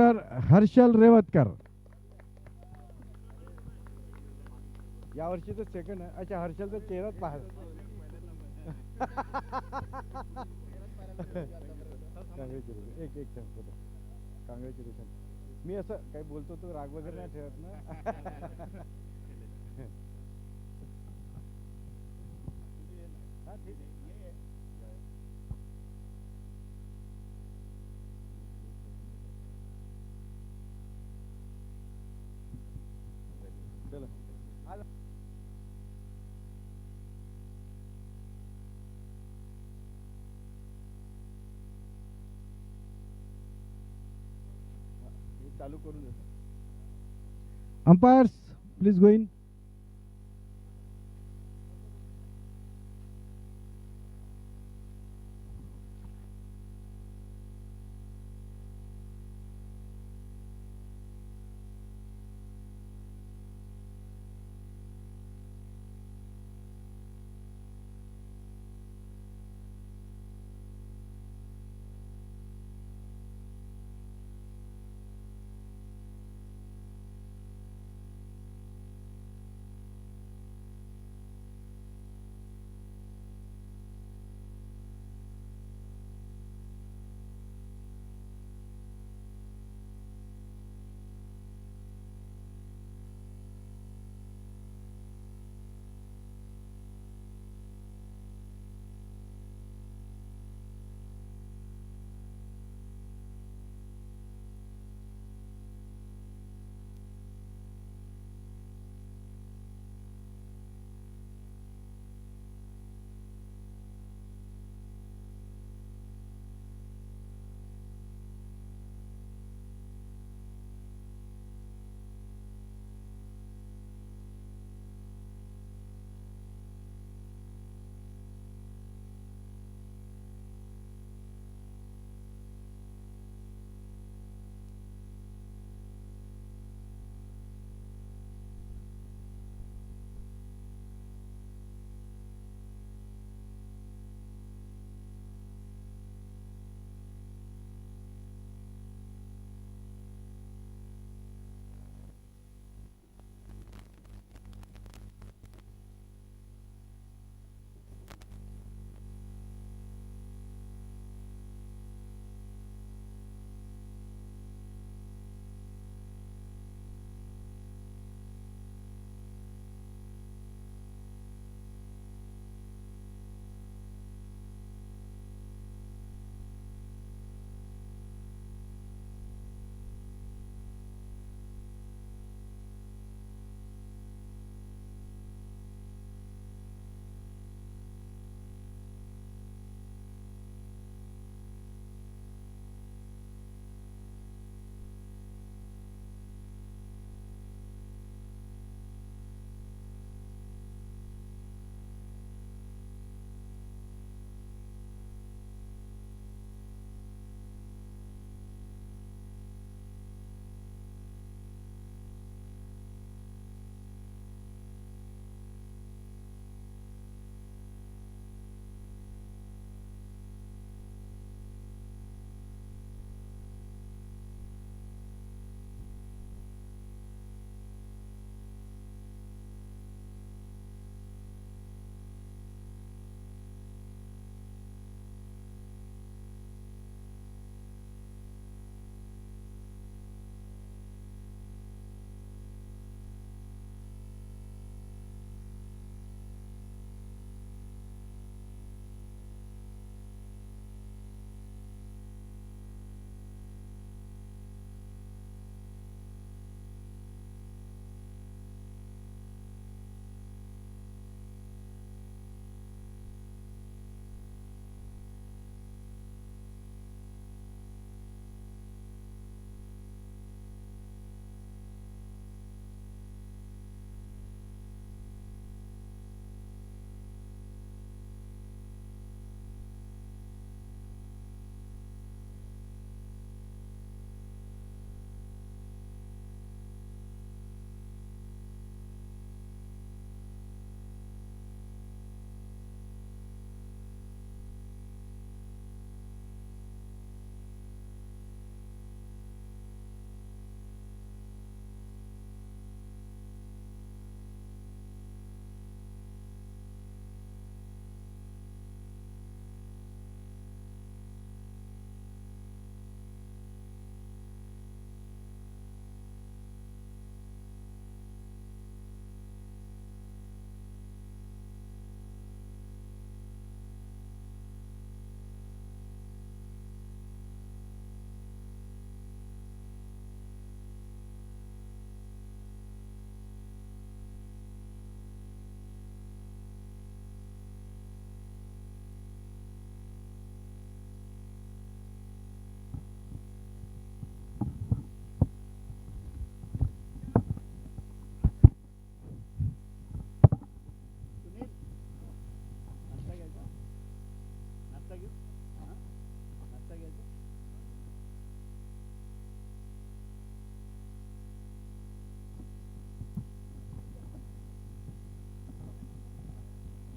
Mister Harshal Revatkar. यावर्षीचं second आहे. अच्छा, हर्षलचा चेहराच पाहा. कॉंग्रॅच्युलेशन. एक एक फोटो. कॉंग्रॅच्युलेशन. मी असं काही बोलतो तो राग वगैरे नाही ठेवत ना. हा ठीक आहे. चलो आज मी चालू करून देतो. Umpires please go in.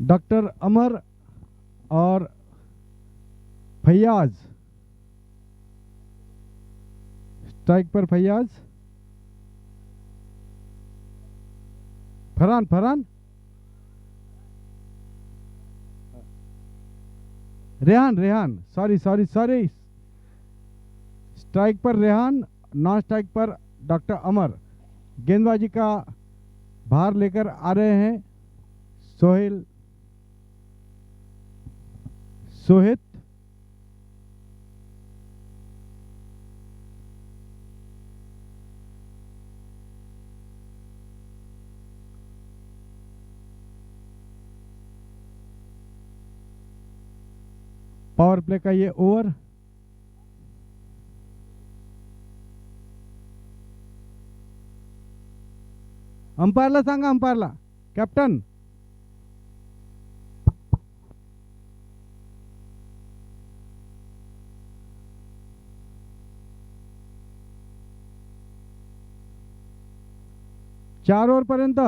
Doctor Amar और फैयाज। स्ट्राइक पर Faiyaz. Farhan, Farhan, Rehan, Rehan, sorry sorry sorry. Strike पर रेहान, नॉन स्ट्राइक पर डॉक्टर अमर। गेंदबाजी का भार लेकर आ रहे हैं सोहेल, सोहित। पावर प्ले का ये ओवर। अंपायरला सांगा, अंपायरला, कॅप्टन। चार ओव्हर पर्यंत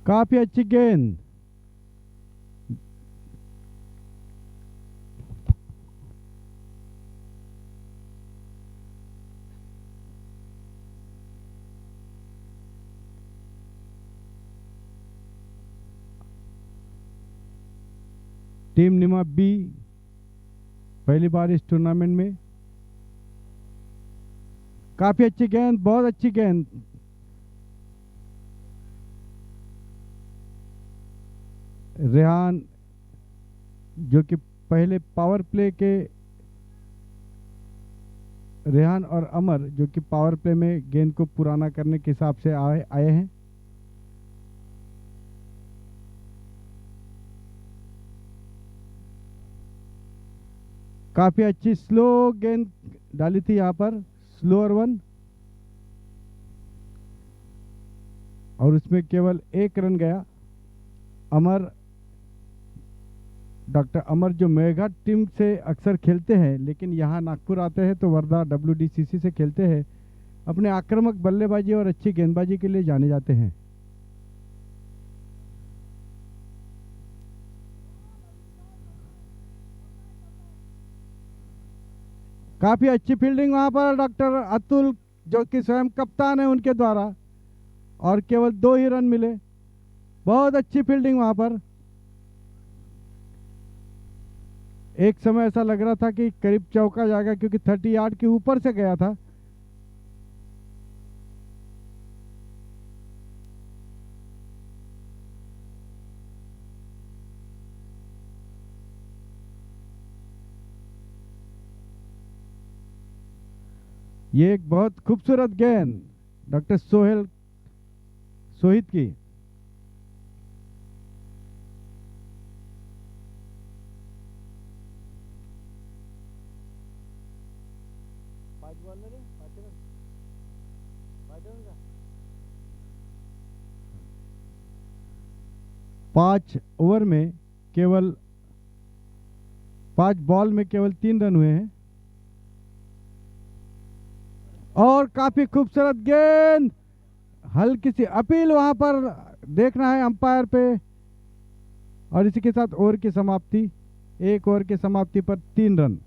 काफी अच्छी गेंद। टीम निमा बी पहली बार इस टूर्नामेंट में। काफी अच्छी गेंद, बहुत अच्छी गेंद। रेहान जो कि पहले पावर प्ले के, रेहान और अमर जो कि पावर प्ले में गेंद को पुराना करने के हिसाब से आए हैं। काफी अच्छी स्लो गेंद डाली थी यहां पर, स्लोअर वन, और उसमें केवल एक रन गया। अमर, डॉक्टर अमर जो मेघाट टीम से अक्सर खेलते हैं, लेकिन यहाँ नागपुर आते हैं तो वर्धा WDCC से खेलते हैं। अपने आक्रामक बल्लेबाजी और अच्छी गेंदबाजी के लिए जाने जाते हैं। काफी अच्छी फील्डिंग वहां पर डॉक्टर अतुल जो कि स्वयं कप्तान है उनके द्वारा, और केवल 2 ही रन मिले। बहुत अच्छी फील्डिंग वहां पर। एक समय ऐसा लग रहा था कि करीब चौका जाएगा, क्योंकि 30 यार्ड के ऊपर से गया था। ये एक बहुत खूबसूरत गेंद डॉक्टर सोहित की। पांच ओवर में केवल 5 बॉल में केवल 3 रन हुए हैं। और काफी खूबसूरत गेंद, हल्की सी अपील वहां पर देखना है अंपायर पे। और इसी के साथ ओवर की समाप्ति। 1 ओवर की समाप्ति पर 3 रन।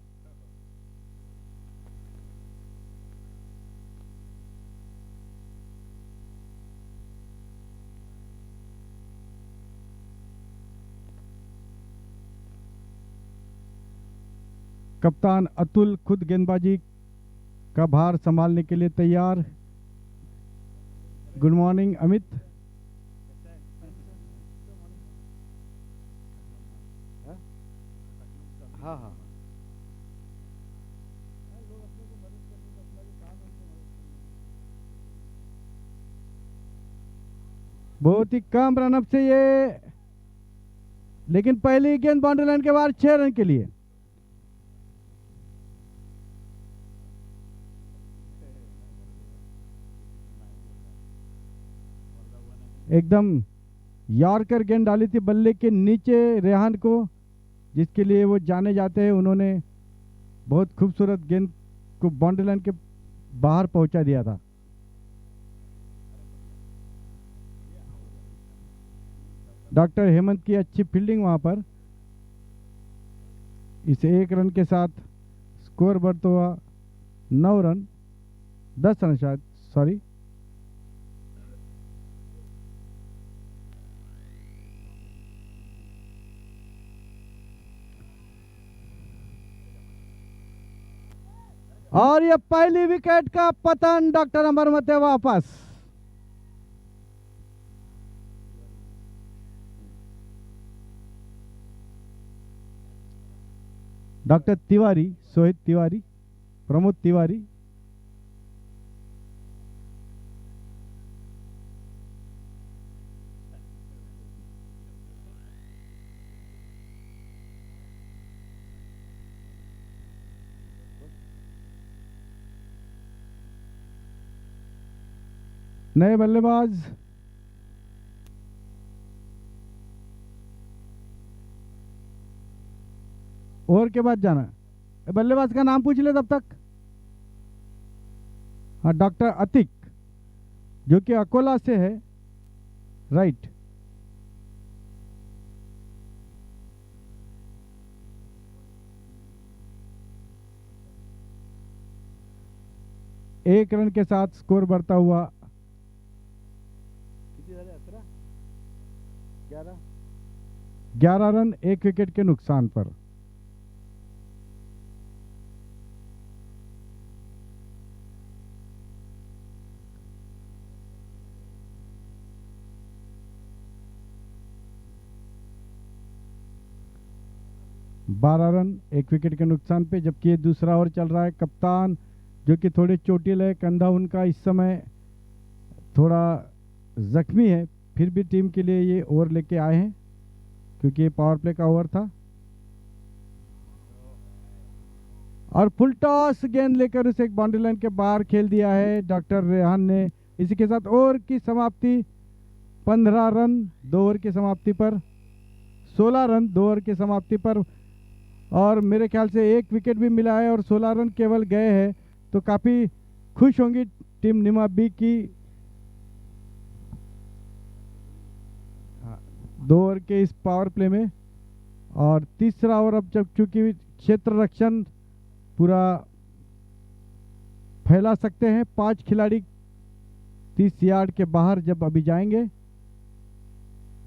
कप्तान अतुल खुद गेंदबाजी का भार संभालने के लिए तैयार। Good morning Amit. हाँ हाँ, बहुत ही कम रनअप से ये, लेकिन पहली गेंद बाउंड्री लाइन के बाहर 6 रन के लिए। एकदम यॉर्कर गेंद डाली थी बल्ले के नीचे रेहान को, जिसके लिए वो जाने जाते हैं। उन्होंने बहुत खूबसूरत गेंद को बाउंड्री लाइन के बाहर पहुंचा दिया था। डॉक्टर हेमंत की अच्छी फील्डिंग वहां पर। इस 1 रन के साथ स्कोर बढ़ता हुआ 9 रन, 10 रन शायद, सॉरी। और ये पहली विकेट का पतन, डॉक्टर अमरमते वापस। डॉक्टर तिवारी, सोहित तिवारी, प्रमोद तिवारी। नए बल्लेबाज ओवर के बाद जाना। बल्लेबाज का नाम पूछ ले तब तक। हाँ, डॉक्टर अतिक, जो कि अकोला से है, राइट। एक रन के साथ स्कोर बढ़ता हुआ 11 रन, 1 विकेट के नुकसान पर। बारह रन, 1 विकेट के नुकसान पे, जबकि ये दूसरा ओवर चल रहा है। कप्तान जो कि थोड़े चोटिल है, कंधा उनका इस समय थोड़ा जख्मी है, फिर भी टीम के लिए ये ओवर लेके आए हैं, क्योंकि ये पावर प्ले का ओवर था। और फुल टॉस गेंद लेकर उसे एक बाउंड्री लाइन के बाहर खेल दिया है डॉक्टर रेहान ने। इसी के साथ ओवर की समाप्ति, 15 रन 2 ओवर की समाप्ति पर, 16 रन 2 ओवर की समाप्ति पर। और मेरे ख्याल से 1 विकेट भी मिला है और 16 रन केवल गए हैं, तो काफ़ी खुश होंगी टीम निमा बी की। 2 ओवर के इस पावर प्ले में। और तीसरा ओवर अब जब चूंकि क्षेत्र रक्षण पूरा फैला सकते हैं, 5 खिलाड़ी 30 यार्ड के बाहर जब अभी जाएंगे।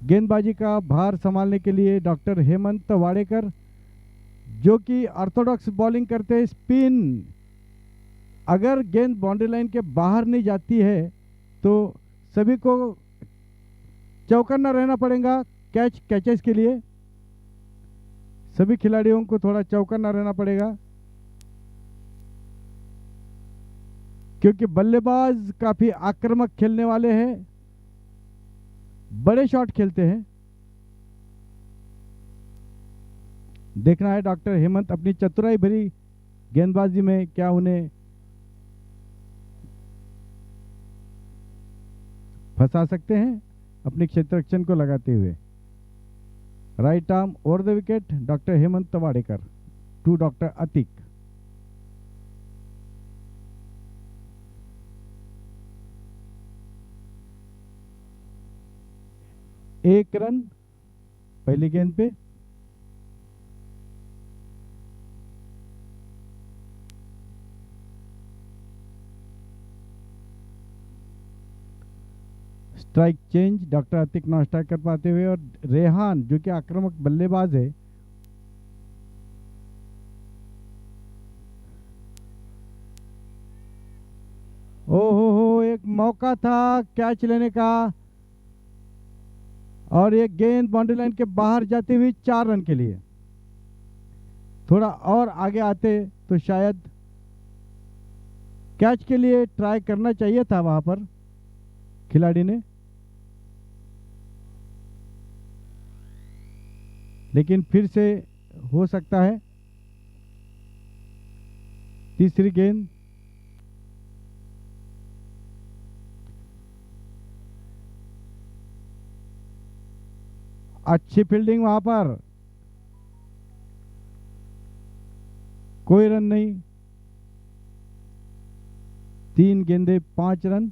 गेंदबाजी का भार संभालने के लिए डॉक्टर हेमंत वाडेकर, जो कि ऑर्थोडॉक्स बॉलिंग करते हैं, स्पिन। अगर गेंद बाउंड्री लाइन के बाहर नहीं जाती है तो सभी को चौकन्ना रहना पड़ेगा कैचेस के लिए। सभी खिलाड़ियों को थोड़ा चौकन्ना रहना पड़ेगा, क्योंकि बल्लेबाज काफी आक्रामक खेलने वाले हैं, बड़े शॉट खेलते हैं। देखना है डॉक्टर हेमंत अपनी चतुराई भरी गेंदबाजी में क्या उन्हें फंसा सकते हैं अपने क्षेत्र रक्षण को लगाते हुए। Right arm over the wicket, doctor Hemant Wadekar to doctor Atiq. एक रन पहली गेंद पे। Strike change, doctor Atiq non strike कर पाते हुए। और रेहान जो कि आक्रामक बल्लेबाज है, हो एक मौका था कैच लेने का, और एक गेंद बाउंड्री लाइन के बाहर जाती हुई 4 रन के लिए। थोड़ा और आगे आते तो शायद कैच के लिए ट्राई करना चाहिए था वहां पर खिलाड़ी ने, लेकिन फिर से हो सकता है। तीसरी गेंद, अच्छी फील्डिंग वहां पर, कोई रन नहीं। 3 गेंदे 5 रन।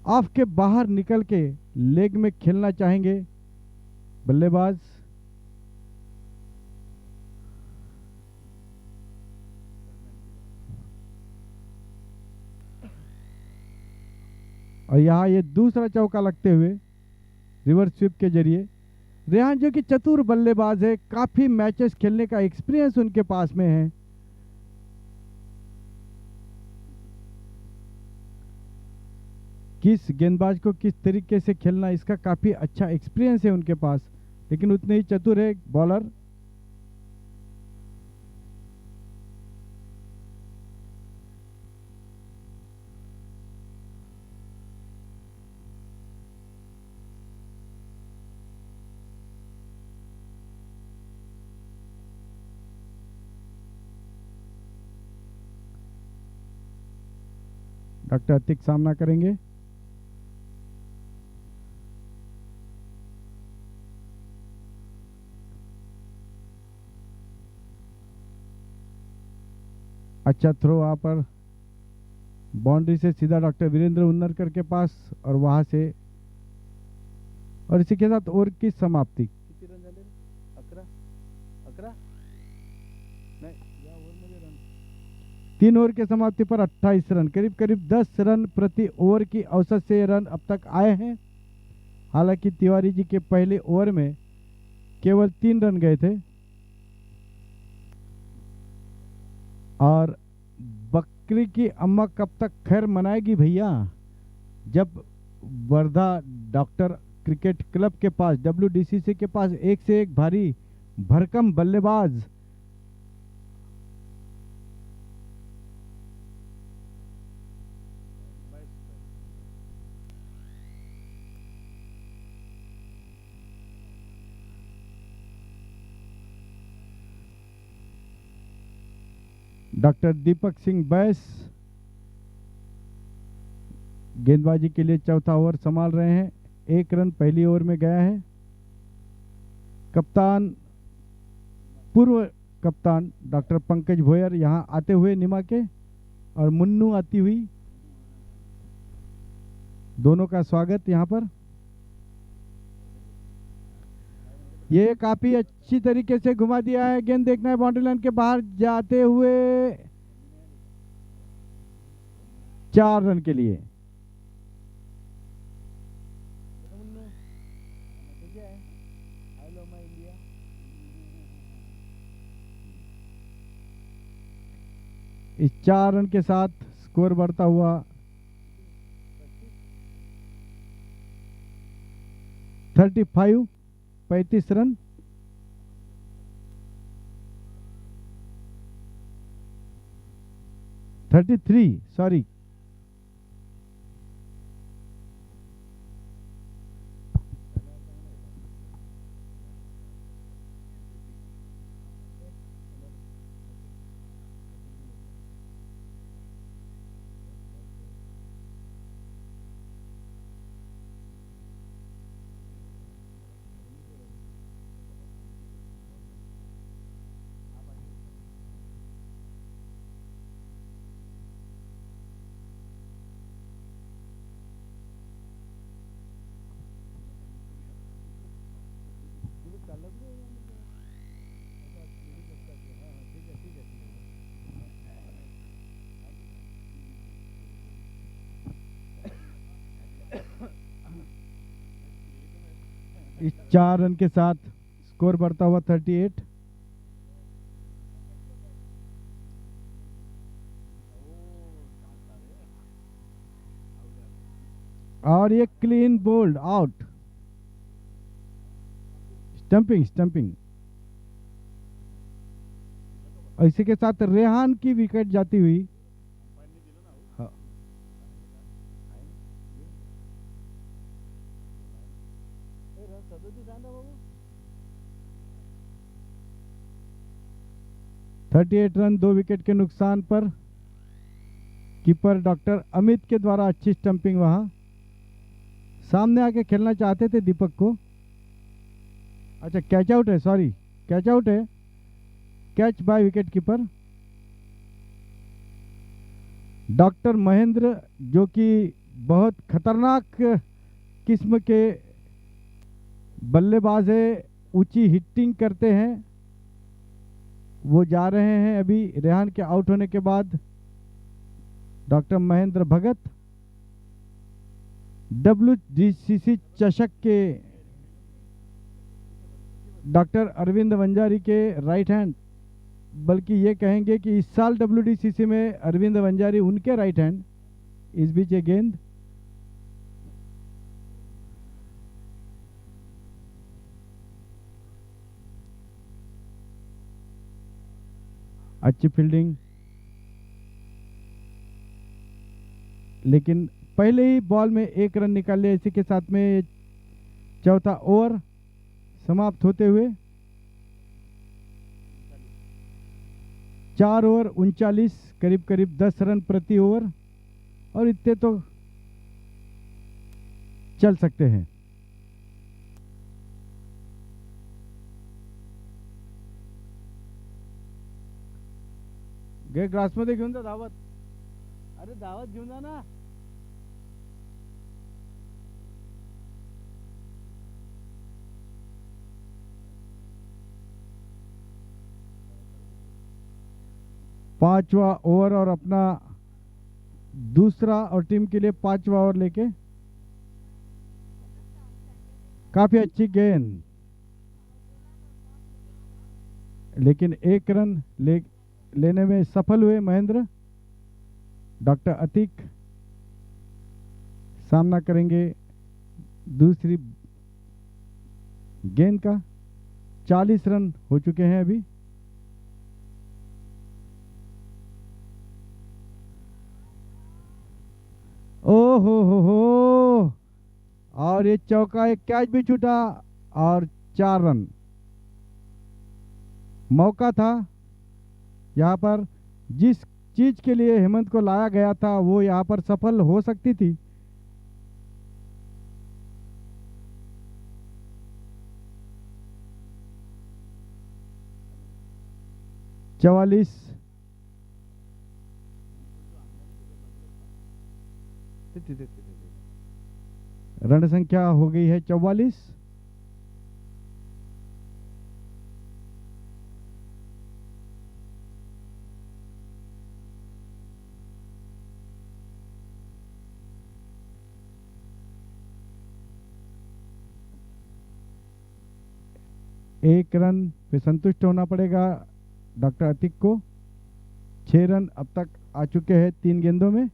ऑफ के बाहर निकल के लेग में खेलना चाहेंगे बल्लेबाज। और यहां ये दूसरा चौका लगते हुए रिवर्स स्वीप के जरिए रेहान, जो कि चतुर बल्लेबाज है, काफी मैचेस खेलने का एक्सपीरियंस उनके पास में है। किस गेंदबाज को किस तरीके से खेलना, इसका काफी अच्छा एक्सपीरियंस है उनके पास, लेकिन उतने ही चतुर है बॉलर। डॉक्टर अतिक सामना करेंगे। अच्छा थ्रो वहां पर बाउंड्री से सीधा डॉक्टर वीरेंद्र उन्नरकर के पास, और वहां से, और इसी के साथ ओवर की समाप्ति। 3 ओवर के समाप्ति पर 28 रन, करीब करीब 10 रन प्रति ओवर की औसत से रन अब तक आए हैं। हालांकि तिवारी जी के पहले ओवर में केवल 3 रन गए थे। और बकरी की अम्मा कब तक खैर मनाएगी भैया, जब वर्धा डॉक्टर क्रिकेट क्लब के पास, WDCC के पास एक से एक भारी भरकम बल्लेबाज, डॉक्टर दीपक सिंह बैस गेंदबाजी के लिए चौथा ओवर संभाल रहे हैं। 1 रन पहली ओवर में गया है। कप्तान, पूर्व कप्तान डॉक्टर पंकज भोयर यहां आते हुए निमा के, और मुन्नू आती हुई, दोनों का स्वागत यहां पर। ये काफी अच्छी तरीके से घुमा दिया है, गेंद देखना है बाउंड्री लाइन के बाहर जाते हुए 4 रन के लिए। इस 4 रन के साथ स्कोर बढ़ता हुआ 35 रन। सॉरी, इस 4 रन के साथ स्कोर बढ़ता हुआ 38। और ये क्लीन बोल्ड आउट, स्टंपिंग। इसी के साथ रेहान की विकेट जाती हुई। 38 रन 2 विकेट के नुकसान पर। कीपर डॉक्टर अमित के द्वारा अच्छी स्टंपिंग, वहां सामने आके खेलना चाहते थे दीपक को। अच्छा कैच आउट है, सॉरी, कैच आउट है, catch by wicket keeper doctor Mahendra, जो कि बहुत खतरनाक किस्म के बल्लेबाज है, ऊंची हिटिंग करते हैं। वो जा रहे हैं अभी रेहान के आउट होने के बाद। डॉक्टर महेंद्र भगत WDCC चषक के डॉक्टर अरविंद वंजारी के राइट हैंड, बल्कि ये कहेंगे कि इस साल WDCC में अरविंद वंजारी उनके राइट हैंड। इस बीच ये गेंद अच्छी फील्डिंग, लेकिन पहले ही बॉल में 1 रन निकाल लिया। इसी के साथ में चौथा ओवर समाप्त होते हुए 4 ओवर 39, करीब करीब 10 रन प्रति ओवर, और इतने तो चल सकते हैं। गे ग्रास मध्ये घेऊन जा धावत, अरे धावत घेऊन जा ना। पांचवा ओवर और अपना दूसरा और टीम के लिए पांचवा ओवर लेके, काफी अच्छी गेंद, लेकिन 1 रन लेने में सफल हुए महेंद्र। डॉक्टर अतीक सामना करेंगे दूसरी गेंद का। 40 रन हो चुके हैं अभी। ओ हो, और ये चौका, एक कैच भी छूटा और 4 रन। मौका था यहाँ पर, जिस चीज के लिए हेमंत को लाया गया था वो यहाँ पर सफल हो सकती थी। चवालीस रन संख्या हो गई है 44। एक रन पे संतुष्ट होना पड़ेगा डॉक्टर अतीक को। 6 रन अब तक आ चुके हैं 3 गेंदों में।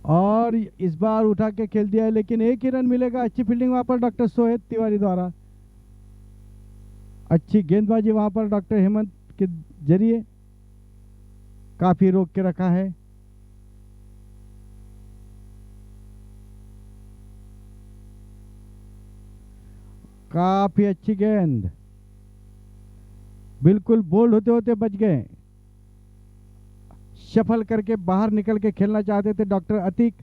और इस बार उठा के खेल दिया है, लेकिन 1 ही रन मिलेगा। अच्छी फील्डिंग वहां पर डॉक्टर सोहेद तिवारी द्वारा, अच्छी गेंदबाजी वहां पर डॉक्टर हेमंत के जरिए, काफी रोक के रखा है। काफी अच्छी गेंद, बिल्कुल बोल्ड होते होते बच गए। सफल करके बाहर निकल के खेलना चाहते थे डॉक्टर अतीक।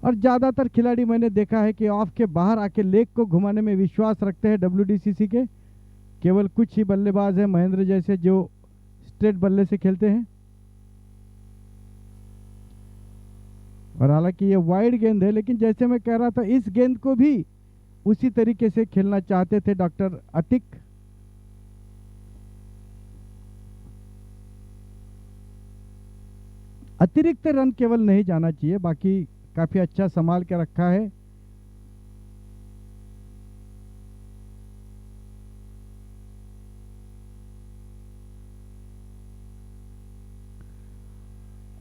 और ज्यादातर खिलाड़ी मैंने देखा है कि ऑफ के बाहर आके लेग को घुमाने में विश्वास रखते हैं WDCC के। केवल कुछ ही बल्लेबाज हैं महेंद्र जैसे जो स्ट्रेट बल्ले से खेलते हैं। और हालांकि ये वाइड गेंद है, लेकिन जैसे मैं कह रहा था इस गेंद को भी उसी तरीके से खेलना चाहते थे डॉक्टर अतीक। अतिरिक्त रन केवल नहीं जाना चाहिए, बाकी काफी अच्छा संभाल के रखा है।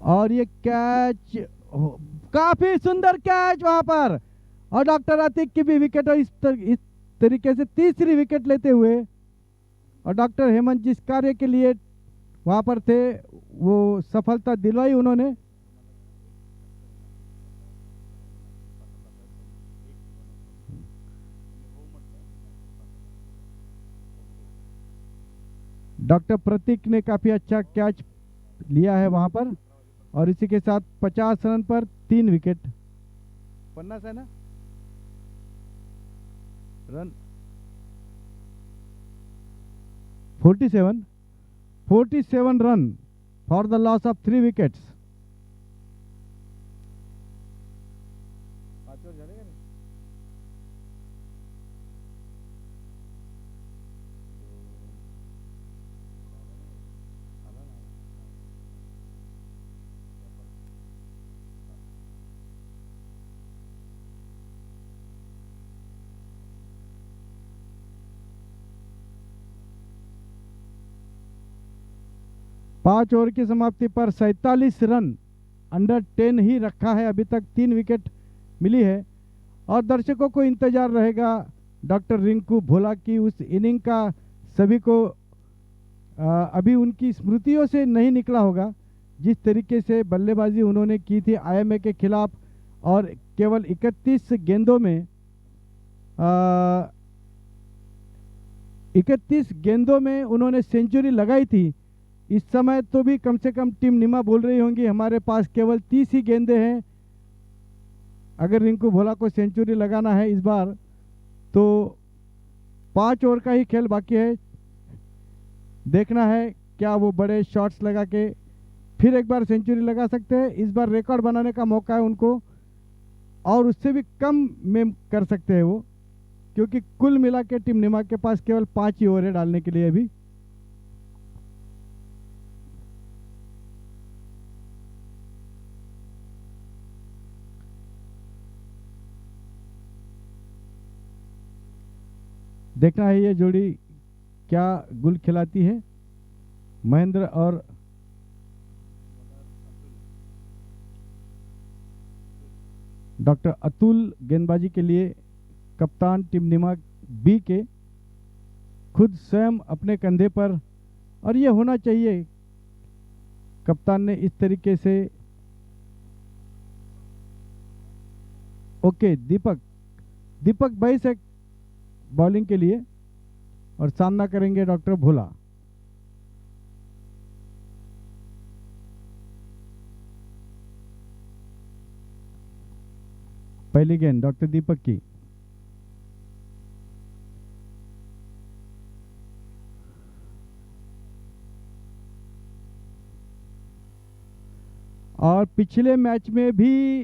और ये कैच, काफी सुंदर कैच वहां पर, और डॉक्टर अतीक की भी विकेट, और इस तरीके से तीसरी विकेट लेते हुए, और डॉक्टर हेमंत जिस कार्य के लिए वहां पर थे वो सफलता दिलवाई उन्होंने। डॉक्टर प्रतीक ने काफी अच्छा कैच लिया है वहां पर, और इसी के साथ 50 रन पर 3 विकेट। 50 है ना run? 47 run for the loss of 3 wickets. पांच ओवर की समाप्ति पर 47 रन, अंडर 10 ही रखा है अभी तक, 3 विकेट मिली है। और दर्शकों को इंतजार रहेगा डॉक्टर रिंकू भोला की उस इनिंग का। सभी को अभी उनकी स्मृतियों से नहीं निकला होगा जिस तरीके से बल्लेबाजी उन्होंने की थी आईएमए के खिलाफ, और केवल 31 गेंदों में 31 गेंदों में उन्होंने सेंचुरी लगाई थी। इस समय तो भी कम से कम टीम निमा बोल रही होंगी हमारे पास केवल 30 ही गेंदें हैं। अगर रिंकू भोला को सेंचुरी लगाना है इस बार तो 5 ओवर का ही खेल बाकी है। देखना है क्या वो बड़े शॉट्स लगा के फिर एक बार सेंचुरी लगा सकते हैं। इस बार रिकॉर्ड बनाने का मौका है उनको, और उससे भी कम में कर सकते हैं वो, क्योंकि कुल मिला के टीम निमा के पास केवल 5 ही ओवर है डालने के लिए अभी। देखना है ये जोड़ी क्या गुल खिलाती है, महेंद्र और डॉक्टर अतुल गेंदबाजी के लिए कप्तान टीम निमा बी के खुद स्वयं अपने कंधे पर, और ये होना चाहिए। कप्तान ने इस तरीके से, ओके दीपक भाई से बॉलिंग के लिए, और सामना करेंगे डॉक्टर भोला। पहली गेंद डॉक्टर दीपक की, और पिछले मैच में भी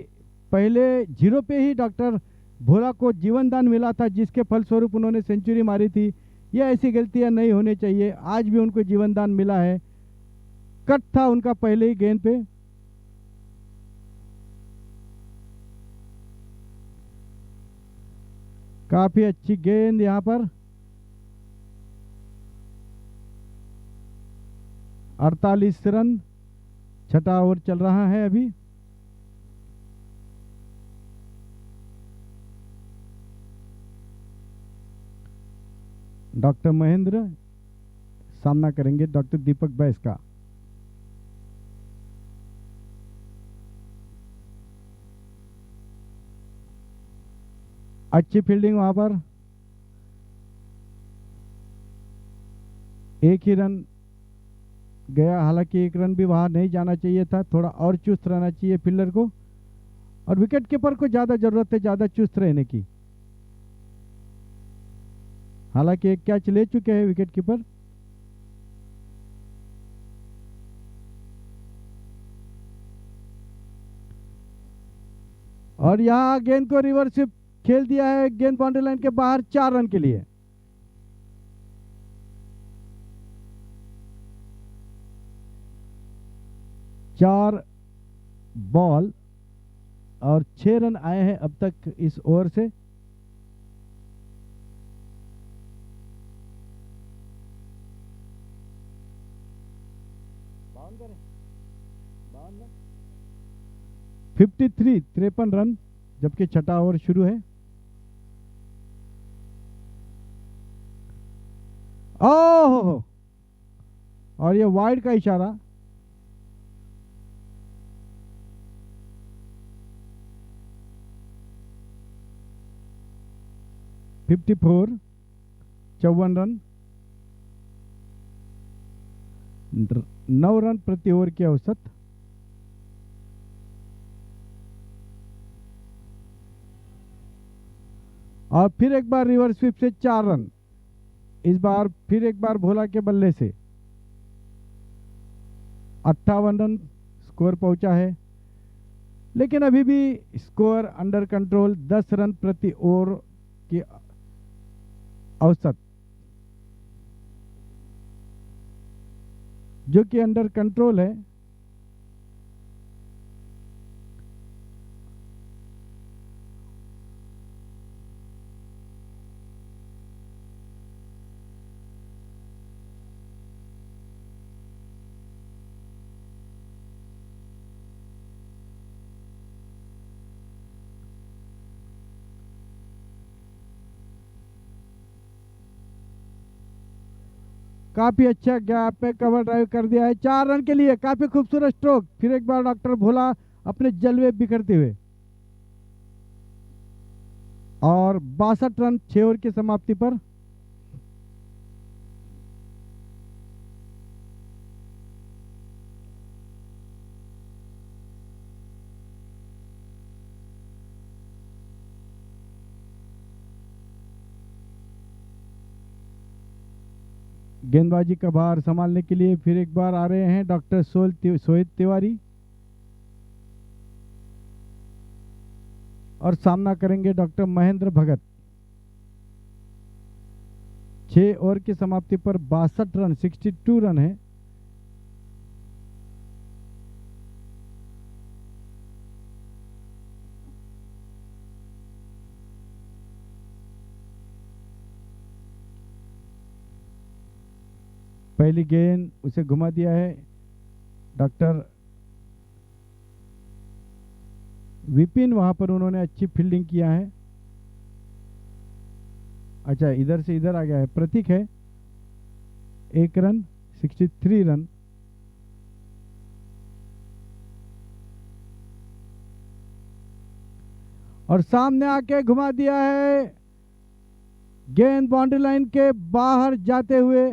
पहले 0 पे ही डॉक्टर भोला को जीवन दान मिला था, जिसके फलस्वरूप उन्होंने सेंचुरी मारी थी। यह ऐसी गलतियां नहीं होनी चाहिए। आज भी उनको जीवन दान मिला है, कट था उनका पहले ही गेंद पे। काफी अच्छी गेंद यहां पर। 48 रन, छठा ओवर चल रहा है अभी। डॉक्टर महेंद्र सामना करेंगे डॉक्टर दीपक बैस का। अच्छी फील्डिंग वहां पर, एक ही रन गया, हालांकि एक रन भी वहां नहीं जाना चाहिए था, थोड़ा और चुस्त रहना चाहिए फील्डर को, और विकेट कीपर को ज्यादा जरूरत है ज्यादा चुस्त रहने की। हालांकि एक कैच ले चुके हैं विकेट कीपर। और यहां गेंद को रिवर्स खेल दिया है, गेंद बाउंड्री लाइन के बाहर, 4 रन के लिए। चार बॉल और 6 रन आए हैं अब तक इस ओवर से। फिफ्टी 53 रन, जबकि छठा ओवर शुरू है। ओह, और ये वाइड का इशारा। Fifty 54 run. 9 रन प्रति ओवर की औसत। और फिर एक बार रिवर्स स्वीप से 4 रन। इस बार फिर एक बार भोला के बल्ले से 58 रन स्कोर पहुंचा है, लेकिन अभी भी स्कोर अंडर कंट्रोल, 10 रन प्रति ओवर की औसत, जो कि अंडर कंट्रोल है। काफी अच्छा गैप पे कवर ड्राइव कर दिया है 4 रन के लिए। काफी खूबसूरत स्ट्रोक। फिर एक बार डॉक्टर भोला अपने जलवे बिखरते हुए। और 62 रन 6 ओवर की समाप्ति पर। गेंदबाजी का भार संभालने के लिए फिर एक बार आ रहे हैं डॉक्टर सोहित तिवारी, और सामना करेंगे डॉक्टर महेंद्र भगत। 6 ओवर की समाप्ति पर 62 रन 62 रन है। पहली गेंद उसे घुमा दिया है डॉक्टर विपिन, वहां पर उन्होंने अच्छी फील्डिंग किया है। अच्छा, इधर से इधर आ गया है, प्रतीक है। 1 रन 63 रन। और सामने आके घुमा दिया है, गेंद बाउंड्री लाइन के बाहर जाते हुए।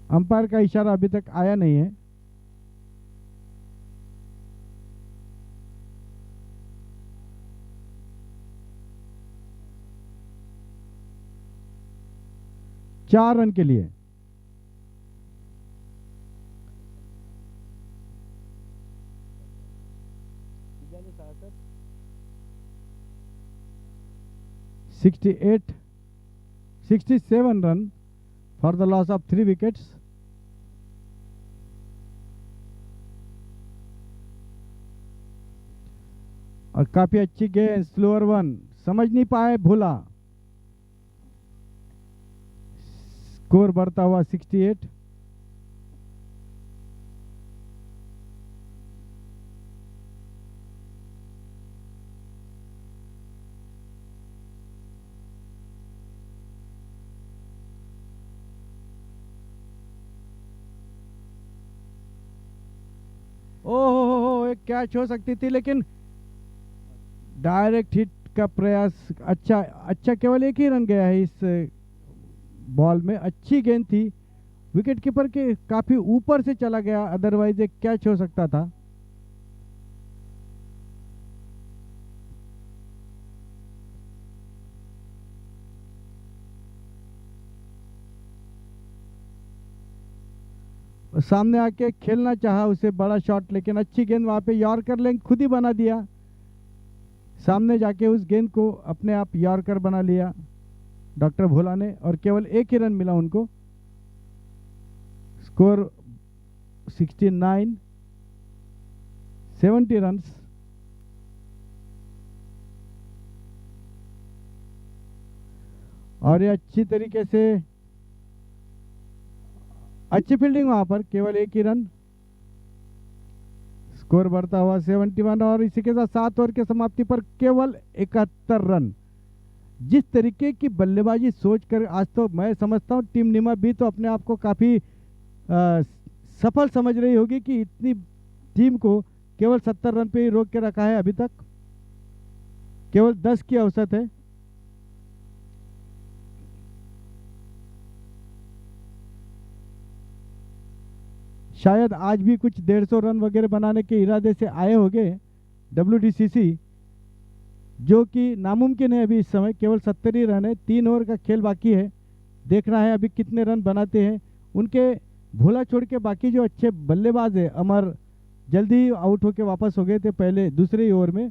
अंपायर का इशारा अभी तक आया नहीं है। चार रन के लिए। (68) 67 run for the loss of 3 wickets. और काफी अच्छी गेंद, स्लोअर वन, समझ नहीं पाए भूला। स्कोर बढ़ता हुआ 68। ओहो, एक कैच हो सकती थी, लेकिन डायरेक्ट हिट का प्रयास। अच्छा अच्छा, केवल एक ही रन गया है इस बॉल में। अच्छी गेंद थी, विकेट कीपर के काफी ऊपर से चला गया, अदरवाइज एक कैच हो सकता था। सामने आके खेलना चाहा उसे बड़ा शॉट, लेकिन अच्छी गेंद वहां पे यॉर्कर लेंथ खुद ही बना दिया। सामने जाके उस गेंद को अपने आप यॉर्कर बना लिया डॉक्टर भोला ने, और केवल एक ही रन मिला उनको। Score 69, 70 runs. और ये अच्छी तरीके से अच्छी फील्डिंग वहां पर, केवल एक ही रन। स्कोर बढ़ता हुआ 71। और इसी के साथ 7 ओवर के समाप्ति पर केवल 71 रन। जिस तरीके की बल्लेबाजी सोचकर, आज तो मैं समझता हूं टीम निमा भी तो अपने आप को काफी सफल समझ रही होगी कि इतनी टीम को केवल 70 रन पे ही रोक के रखा है अभी तक। केवल 10 की औसत है। शायद आज भी कुछ 150 रन वगैरह बनाने के इरादे से आए होंगे WDCC, जो कि नामुमकिन है अभी। इस समय केवल 70 ही रन है, 3 ओवर का खेल बाकी है। देखना है अभी कितने रन बनाते हैं उनके। भोला छोड़ के बाकी जो अच्छे बल्लेबाज है, अमर जल्दी ही आउट होके वापस हो गए थे पहले दूसरे ही ओवर में।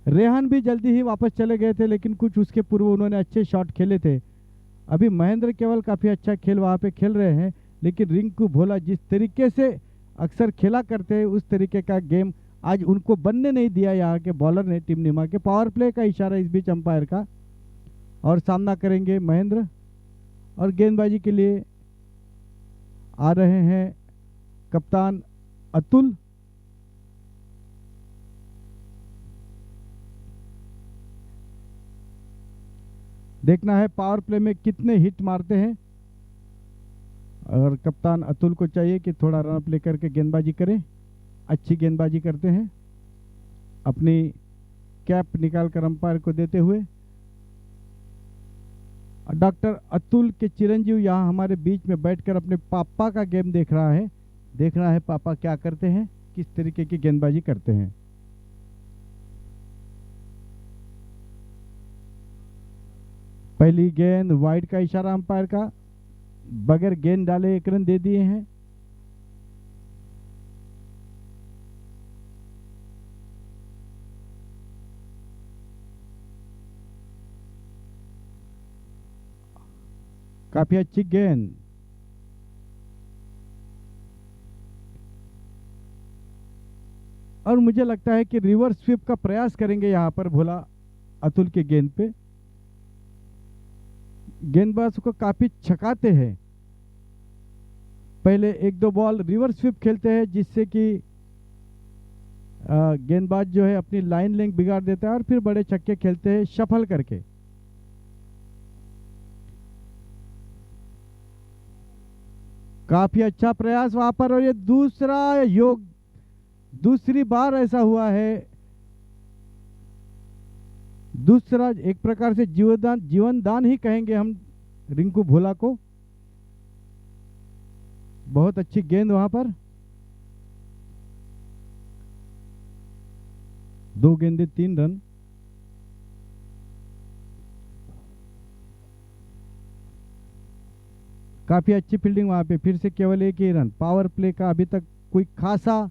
रेहान भी जल्दी ही वापस चले गए थे, लेकिन कुछ उसके पूर्व उन्होंने अच्छे शॉट खेले थे। अभी महेंद्र केवल काफ़ी अच्छा खेल वहाँ पे खेल रहे हैं, लेकिन रिंकू भोला जिस तरीके से अक्सर खेला करते हैं उस तरीके का गेम आज उनको बनने नहीं दिया यहाँ के बॉलर ने। टीम निमा के पावर प्ले का इशारा इस बीच अंपायर का, और सामना करेंगे महेंद्र। और गेंदबाजी के लिए आ रहे हैं कप्तान अतुल। देखना है पावर प्ले में कितने हिट मारते हैं, और कप्तान अतुल को चाहिए कि थोड़ा रन अप लेकर के गेंदबाजी करें। अच्छी गेंदबाजी करते हैं, अपनी कैप निकाल कर अंपायर को देते हुए। डॉक्टर अतुल के चिरंजीव यहाँ हमारे बीच में बैठकर अपने पापा का गेम देख रहा है। देखना है पापा क्या करते हैं, किस तरीके की गेंदबाजी करते हैं। पहली गेंद वाइड का इशारा अंपायर का, बगैर गेंद डाले 1 रन दे दिए हैं। काफी अच्छी गेंद। और मुझे लगता है कि रिवर्स स्वीप का प्रयास करेंगे यहां पर भोला अतुल के गेंद पे। गेंदबाज को काफी छकाते हैं, पहले 1-2 बॉल रिवर्स स्वीप खेलते हैं, जिससे कि गेंदबाज जो है अपनी लाइन लेंथ बिगाड़ देता है, और फिर बड़े छक्के खेलते हैं शफल करके। काफी अच्छा प्रयास वहां पर, और ये दूसरी बार ऐसा हुआ है। दूसरा एक प्रकार से जीवन दान ही कहेंगे हम रिंकू भोला को। बहुत अच्छी गेंद वहां पर। 2 गेंदे 3 रन। काफी अच्छी फील्डिंग वहां पे, फिर से केवल 1 ही रन। पावर प्ले का अभी तक कोई खासा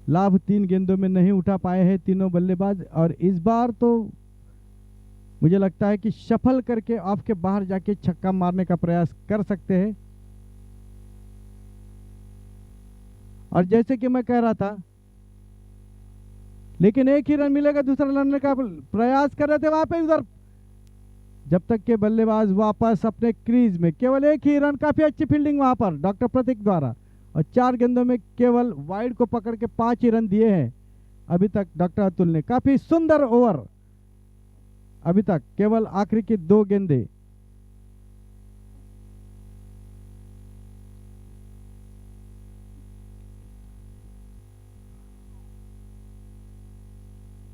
लाभ 3 गेंदों में नहीं उठा पाए हैं तीनों बल्लेबाज, और इस बार तो मुझे लगता है कि शफल करके ऑफ के बाहर जाके छक्का मारने का प्रयास कर सकते हैं। और जैसे कि मैं कह रहा था, लेकिन 1 ही रन मिलेगा, दूसरा रन का प्रयास कर रहे थे वहां पे उधर, जब तक के बल्लेबाज वापस अपने क्रीज में। केवल 1 ही रन। काफी अच्छी फील्डिंग वहां पर डॉक्टर प्रतीक द्वारा, और 4 गेंदों में केवल वाइड को पकड़ के 5 ही रन दिए हैं अभी तक डॉक्टर अतुल ने। काफी सुंदर ओवर अभी तक, केवल आखिरी की 2 गेंदे।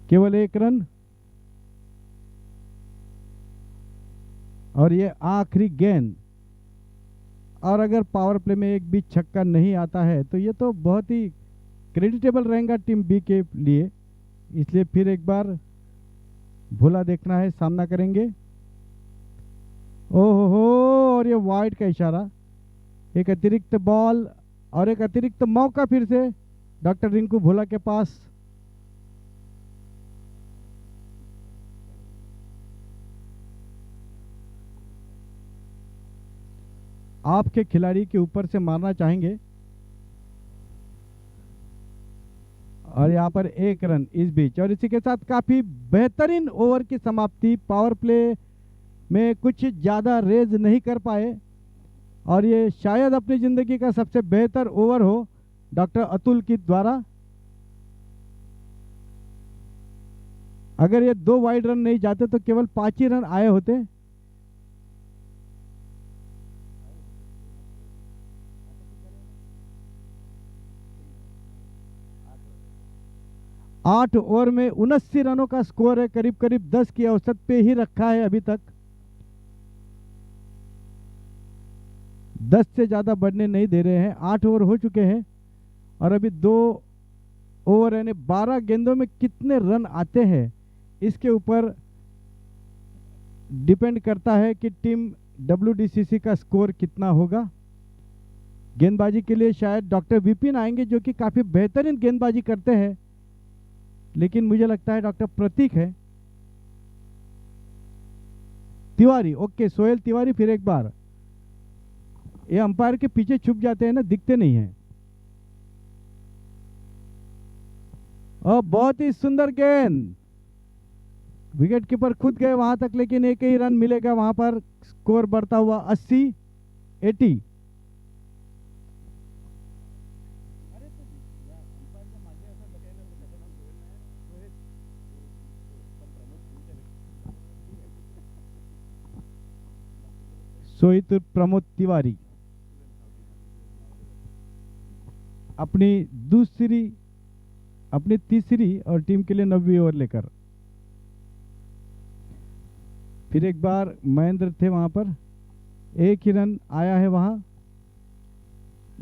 केवल 1 रन, और ये आखिरी गेंद। और अगर पावर प्ले में एक भी छक्का नहीं आता है तो ये तो बहुत ही क्रेडिटेबल रहेगा टीम बी के लिए। इसलिए फिर एक बार भोला देखना है, सामना करेंगे। ओहो हो, और ये वाइड का इशारा। एक अतिरिक्त बॉल और एक अतिरिक्त मौका फिर से डॉक्टर रिंकू भोला के पास। आपके खिलाड़ी के ऊपर से मारना चाहेंगे, और यहाँ पर 1 रन इस बीच। और इसी के साथ काफी बेहतरीन ओवर की समाप्ति। पावर प्ले में कुछ ज्यादा रेज नहीं कर पाए, और ये शायद अपनी जिंदगी का सबसे बेहतर ओवर हो डॉक्टर अतुल की द्वारा। अगर ये 2 वाइड रन नहीं जाते तो केवल 5 ही रन आए होते। 8 ओवर में 79 रनों का स्कोर है, करीब करीब 10 की औसत पे ही रखा है अभी तक। 10 से ज्यादा बढ़ने नहीं दे रहे हैं। 8 ओवर हो चुके हैं और अभी 2 ओवर यानी 12 गेंदों में कितने रन आते हैं इसके ऊपर डिपेंड करता है कि टीम WDCC का स्कोर कितना होगा। गेंदबाजी के लिए शायद डॉक्टर विपिन आएंगे जो कि काफी बेहतरीन गेंदबाजी करते हैं, लेकिन मुझे लगता है डॉक्टर प्रतीक है। तिवारी, ओके, सोहेल तिवारी फिर एक बार। ये अंपायर के पीछे छुप जाते हैं ना, दिखते नहीं हैं। और बहुत ही सुंदर गेंद, विकेट कीपर खुद गए वहां तक, लेकिन एक ही रन मिलेगा वहां पर। स्कोर बढ़ता हुआ 80-80। सोहित प्रमोद तिवारी अपनी तीसरी और टीम के लिए 90 ओवर लेकर। फिर एक बार महेंद्र थे वहां पर, एक ही रन आया है वहां।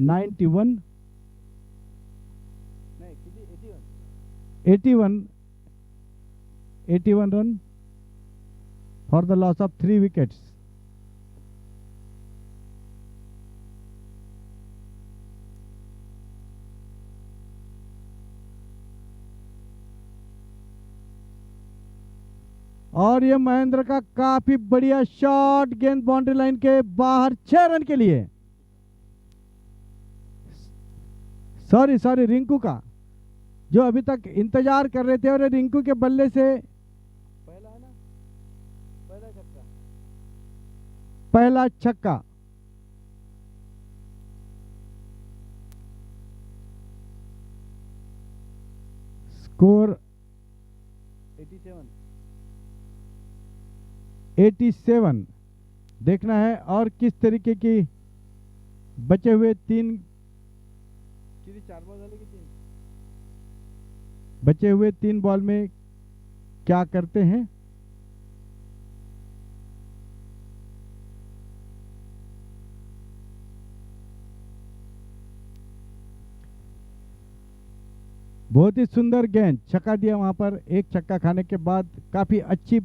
91 81 run for the loss of 3 wickets. और ये महेंद्र का काफी बढ़िया शॉट, गेंद बाउंड्री लाइन के बाहर, 6 रन के लिए। सॉरी रिंकू का, जो अभी तक इंतजार कर रहे थे, और रिंकू के बल्ले से पहला है ना, पहला छक्का। स्कोर 87। देखना है और किस तरीके की बचे हुए 3 बचे हुए 3 बॉल में क्या करते हैं। बहुत ही सुंदर गेंद, छक्का दिया वहां पर। एक छक्का खाने के बाद काफी अच्छी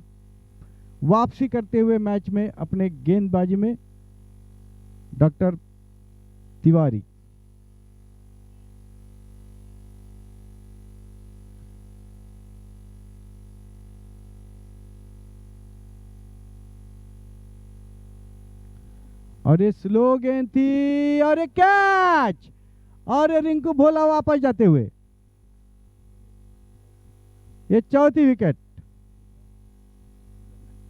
वापसी करते हुए मैच में अपने गेंदबाजी में डॉक्टर तिवारी। और ये स्लो गेंद थी और ये कैच, और ये रिंकू भोला वापस जाते हुए। ये चौथी विकेट।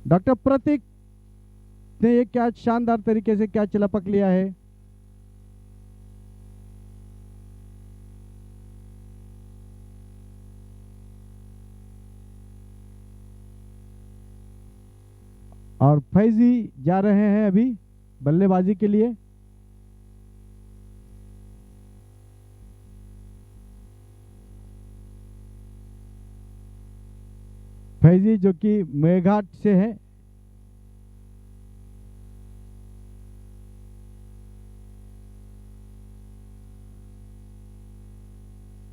डॉक्टर प्रतीक ने ये कैच शानदार तरीके से कैच लपक लिया है। और फैजी जा रहे हैं अभी बल्लेबाजी के लिए। फैजी जो कि मेघाट से है।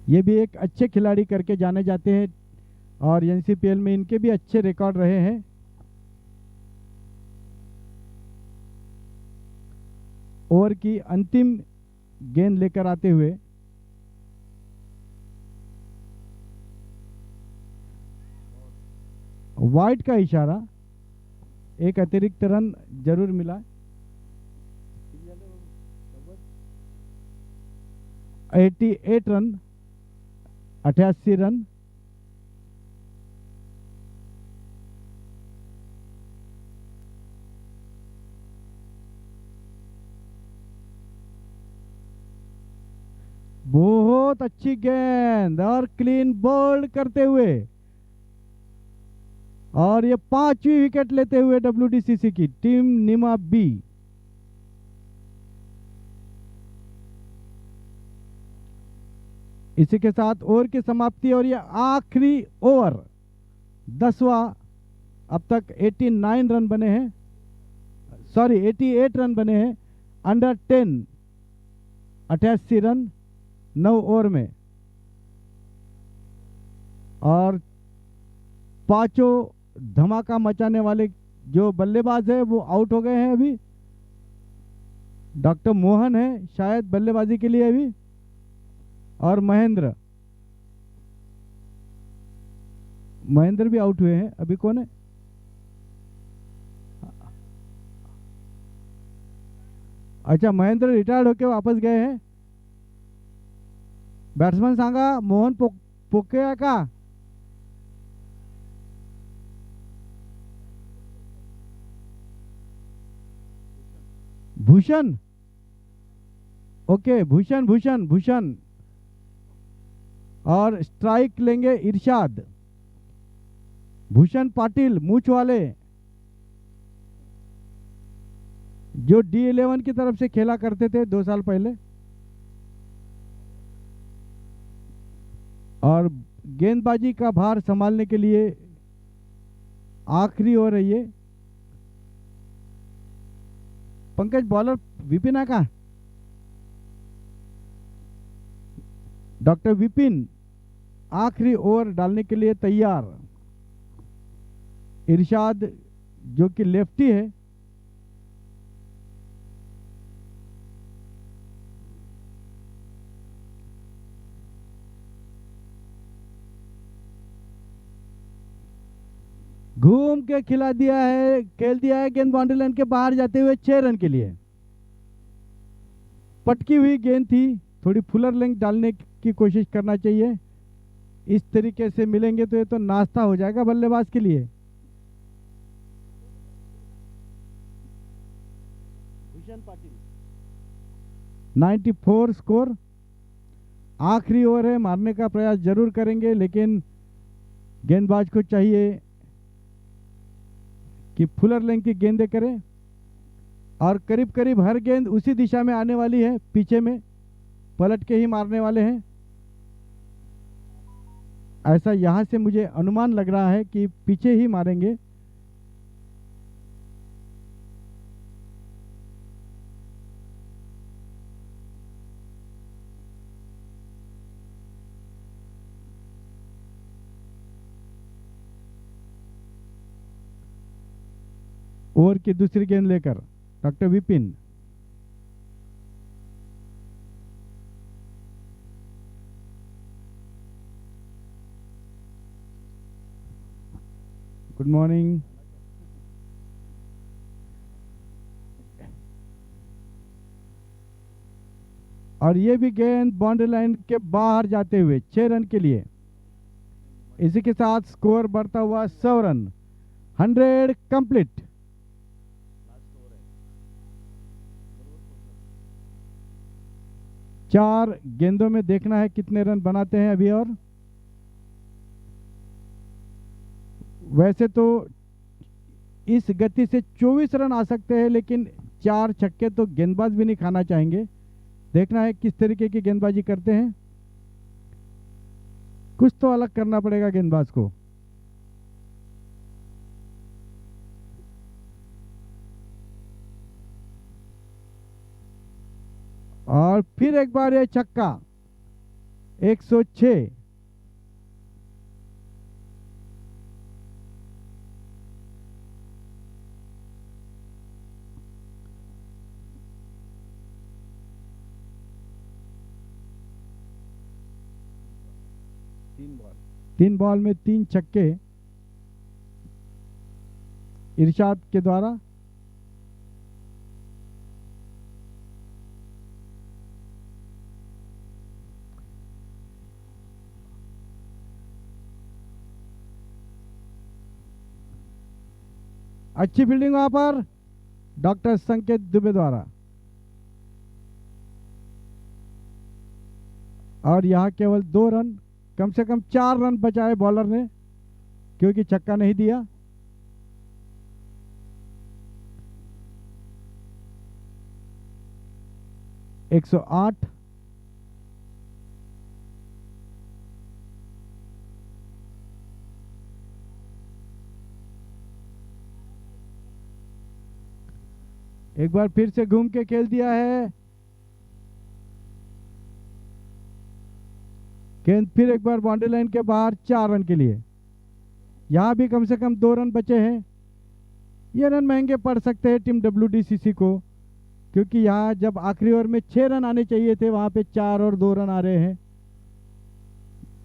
ये भी एक अच्छे खिलाड़ी करके जाने जाते हैं और NCPL में इनके भी अच्छे रिकॉर्ड रहे हैं। ओवर की अंतिम गेंद लेकर आते हुए वाइड का इशारा, एक अतिरिक्त रन जरूर मिला। 88 रन, 88 रन। बहुत अच्छी गेंद और क्लीन बोल्ड करते हुए, और ये 5वीं विकेट लेते हुए WDCC की टीम नीमा बी। इसी के साथ ओवर की समाप्ति और ये आखिरी ओवर 10वां। अब तक 89 रन बने हैं, सॉरी 88 रन बने हैं अंडर 10, 88 रन 9 ओवर में। और पांचों धमाका मचाने वाले जो बल्लेबाज है वो आउट हो गए हैं अभी। डॉक्टर मोहन है शायद बल्लेबाजी के लिए अभी, और महेंद्र भी आउट हुए हैं। अभी कौन है? अच्छा, महेंद्र रिटायर्ड होके वापस गए हैं। बॅट्समन सांगा, मोहन पोके का? भूषण, ओके, भूषण। और स्ट्राइक लेंगे इरशाद। भूषण पाटिल मूछ वाले, जो D11 की तरफ से खेला करते थे 2 साल पहले। और गेंदबाजी का भार संभालने के लिए आखिरी ओवर है ये। पंकज, बॉलर विपिन का? डॉक्टर विपिन आखिरी ओवर डालने के लिए तैयार। इरशाद जो कि लेफ्टी है, घूम के खेल दिया है गेंद बाउंड्री लाइन के बाहर जाते हुए 6 रन के लिए। पटकी हुई गेंद थी, थोड़ी फुलर लेंथ डालने की कोशिश करना चाहिए। इस तरीके से मिलेंगे तो ये तो नाश्ता हो जाएगा बल्लेबाज के लिए। भूषण पाटिल 94 स्कोर। आखिरी ओवर है, मारने का प्रयास जरूर करेंगे, लेकिन गेंदबाज को चाहिए कि फुलर लेंथ की गेंदें करें। और करीब करीब हर गेंद उसी दिशा में आने वाली है, पीछे में पलट के ही मारने वाले हैं। ऐसा यहां से मुझे अनुमान लग रहा है कि पीछे ही मारेंगे। ओवर की दूसरी गेंद लेकर डॉक्टर विपिन। Good morning. और ये भी गेंद बाउंड्री लाइन के बाहर जाते हुए 6 रन के लिए। इसी के साथ स्कोर बढ़ता हुआ 100 रन, 100 कंप्लीट। चार गेंदों में देखना है कितने रन बनाते हैं अभी। और वैसे तो इस गति से 24 रन आ सकते हैं, लेकिन 4 छक्के तो गेंदबाज भी नहीं खाना चाहेंगे। देखना है किस तरीके की गेंदबाजी करते हैं। कुछ तो अलग करना पड़ेगा गेंदबाज को। और फिर एक बार ये छक्का, 106। तीन बॉल में 3 छक्के इरशाद के द्वारा। अच्छी फील्डिंग वहां पर डॉक्टर संकेत दुबे द्वारा। और यहां केवल 2 रन, कम से कम 4 रन बचाए बॉलर ने, क्योंकि छक्का नहीं दिया। एक 108। एक बार फिर से घूम के खेल दिया है। गेंद फिर एक बार बाउंड्री लाइन के बाहर, 4 रन के लिए। यहाँ भी कम से कम 2 रन बचे हैं। ये रन महंगे पड़ सकते हैं टीम WDCC को, क्योंकि यहाँ जब आखिरी ओवर में 6 रन आने चाहिए थे, वहां पे 4 और 2 रन आ रहे हैं।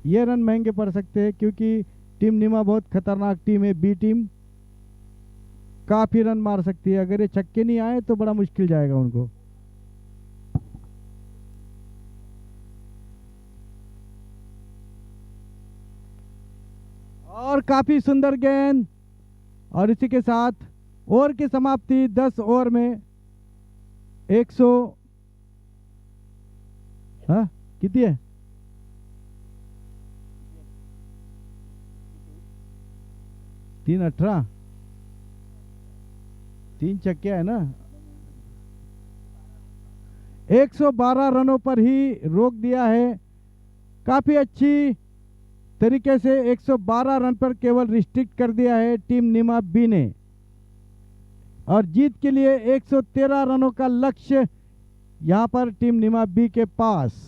ये रन महंगे पड़ सकते हैं, क्योंकि टीम नीमा बहुत खतरनाक टीम है। बी टीम काफी रन मार सकती है। अगर ये छक्के नहीं आए तो बड़ा मुश्किल जाएगा उनको। और काफी सुंदर गेंद, और इसी के साथ ओवर की समाप्ति। 10 ओवर में 100, हाँ कितनी है? 3-18, 3 छक्के है ना। 112 रनों पर ही रोक दिया है। काफी अच्छी तरीके से 112 रन पर केवल रिस्ट्रिक्ट कर दिया है टीम नीमा बी ने, और जीत के लिए 113 रनों का लक्ष्य यहां पर टीम नीमा बी के पास।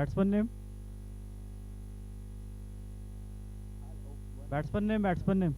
Batsman name, batsman name, batsman name.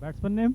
Batsman name,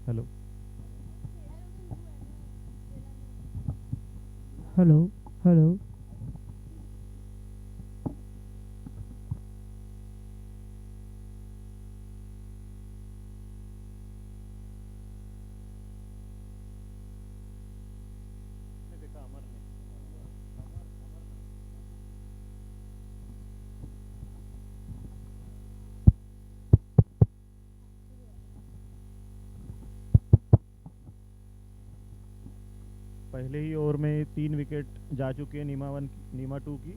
hello hello hello. पहले ही ओवर में 3 विकेट जा चुके हैं नीमा 1 नीमा 2 की।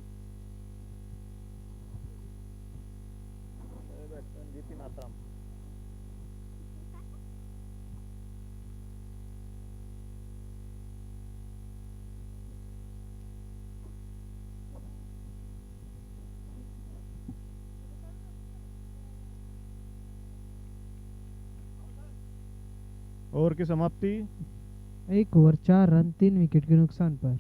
बैट्समैन जितिन आसाम। ओवर की समाप्ति। 1 ओवर 4 रन 3 विकेट के नुकसान पर।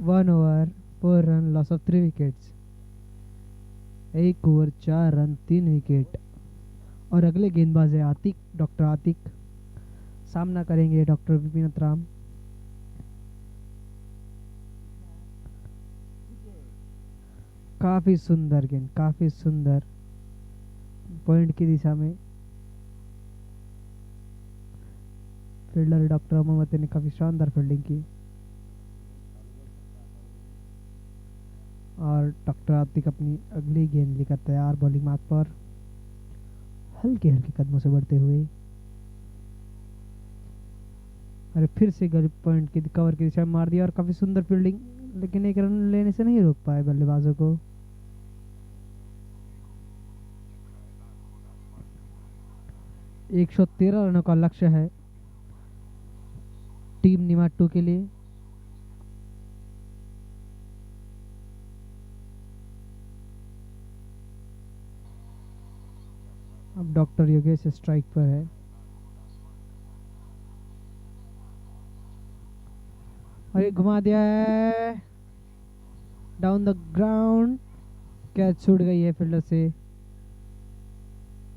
One over 4 run loss of 3 wickets. 1 over 4 run 3 wicket. और अगले गेंदबाज है आतिक, डॉक्टर आतिक। सामना करेंगे डॉक्टर विपिनत राम। काफी सुंदर गेंद, काफी सुंदर, पॉइंट की दिशा में। फील्डर डॉक्टर मोहम्मद ने काफी शानदार फील्डिंग की और डॉक्टर आतिक अपनी अगली गेंद लेकर तैयार बॉलिंग मार्क पर, हल्के हल्के कदमों से बढ़ते हुए। अरे फिर से गरीब पॉइंट की कवर की दिशा में मार दिया और काफी सुंदर फील्डिंग, लेकिन एक रन लेने से नहीं रोक पाए बल्लेबाजों को। एक 113 रनों का लक्ष्य है टीम निमाटू के लिए। अब डॉक्टर योगेश स्ट्राइक पर है और ये घुमा दिया है डाउन द ग्राउंड। कैच छूट गई है फील्डर से।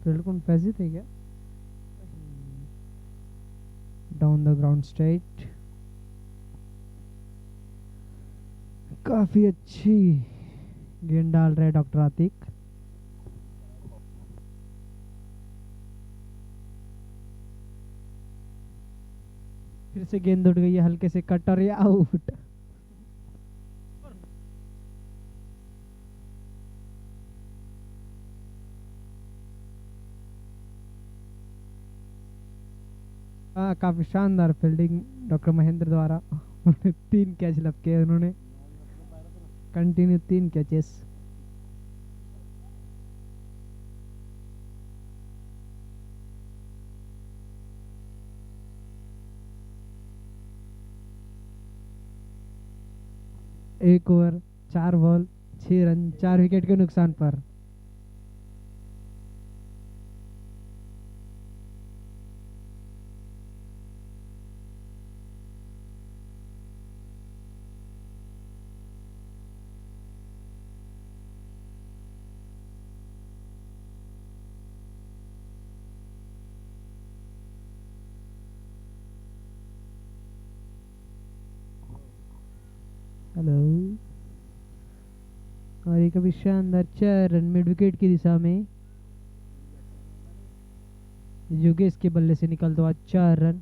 फील्डर कौन पैसे थे क्या? Down the ground straight. काफी अच्छी गेंद डाल रहे हैं डॉक्टर आतिक। फिर से गेंद उड़ गई है हल्के से कटर या आउट। हाँ, काफी शानदार फील्डिंग डॉक्टर महेंद्र द्वारा। 3 कैच लपके उन्होंने, कंटिन्यू 3 कैचेस। एक ओवर 4 बॉल 6 रन 4 विकेट के नुकसान पर। हेलो। और एक अभी शानदार 4 रन मिड विकेट की दिशा में। योगेश के बल्ले से निकल दो आज 4 रन।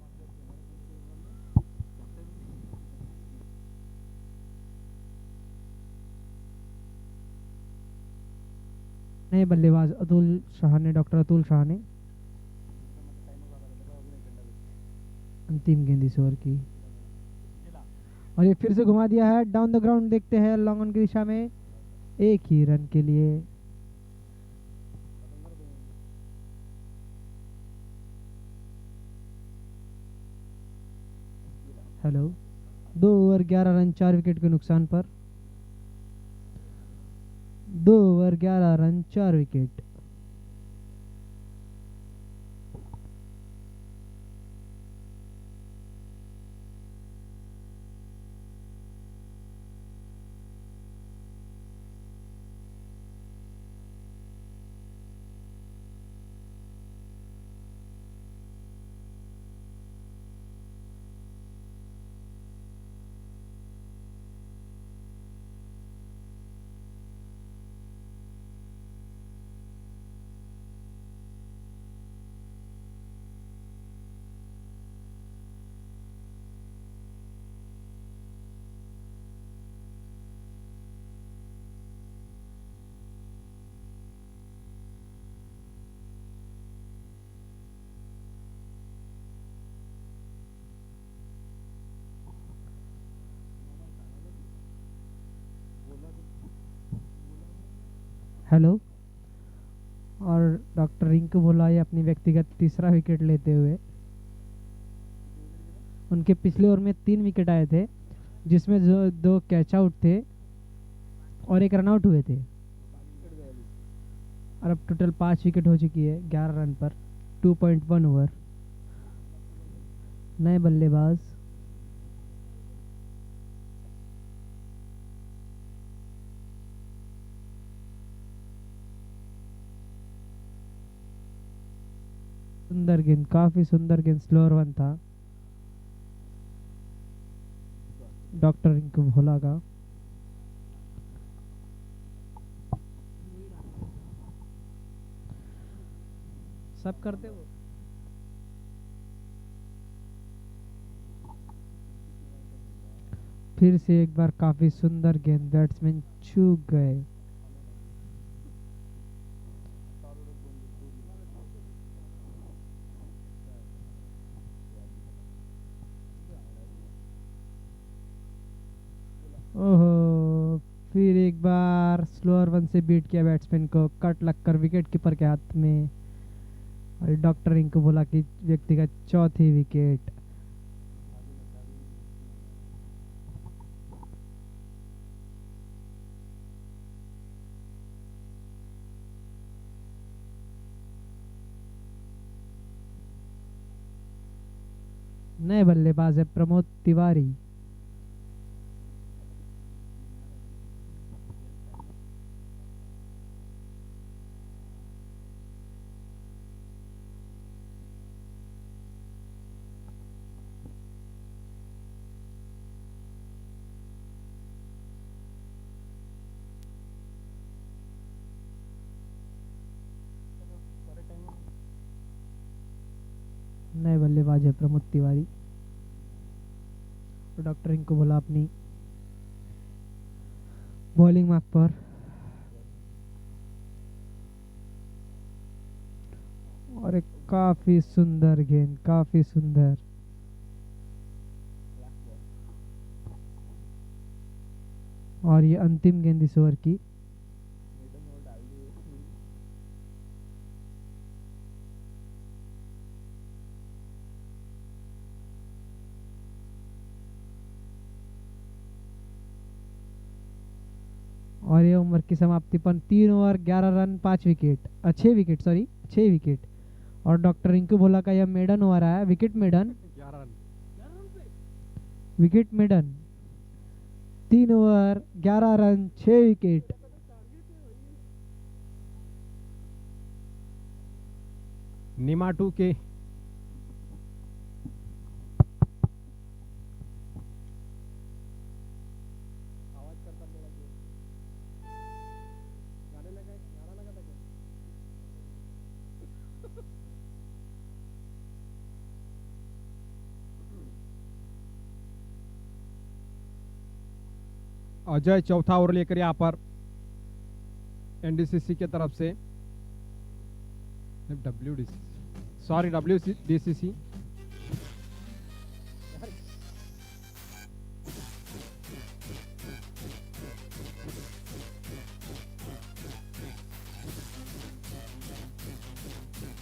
नए बल्लेबाज अतुल शाह ने, डॉक्टर अतुल शाह ने अंतिम गेंद इस ओवर की। और ये फिर से घुमा दिया है डाउन द ग्राउंड। देखते हैं लॉन्ग ऑन की दिशा में, एक ही रन के लिए। हेलो। 2 ओवर 11 रन 4 विकेट के नुकसान पर। 2 ओवर 11 रन 4 विकेट। हेलो। और डॉक्टर रिंकू बोला ये अपनी व्यक्तिगत तीसरा विकेट लेते हुए उनके पिछले ओवर में 3 विकेट आए थे, जिसमें जो 2 कैच आउट थे और 1 रन आउट हुए थे। और अब टोटल 5 विकेट हो चुकी है 11 रन पर 2.1 ओवर। नए बल्लेबाज सुंदर गेंद, काफी सुंदर गेंद, स्लोअर वन था डॉक्टर रिंकू भोला का। सब करते वो। फिर से एक बार काफी सुंदर गेंद, बैट्समैन चूक गए। ओहो, फिर एक बार स्लोअर वन से बीट किया बैट्समैन को, कट लगकर विकेट कीपर के हाथ में। और डॉक्टर रिंकू भोला की व्यक्तिगत चौथी विकेट। नए बल्लेबाज है प्रमोद तिवारी। नए बल्लेबाज है प्रमोद तिवारी। और डॉक्टर रिंकू भोला अपनी बॉलिंग मार्क पर। और एक काफी सुंदर गेंद, काफी सुंदर। और ये अंतिम गेंद इस ओवर की। और ये ओवर की समाप्ति पर 3 over 11 run 5 wicket, 6 wicket, sorry 6 wicket. और डॉक्टर रिंकू भोला का यह मेडन ओवर आया, wicket maiden, wicket maiden. 3 over 11 run 6 wicket. निमाटू के अजय चौथा ओवर लेकर यहाँ पर एनडीसीसी की तरफ से, WDC, sorry WDCC.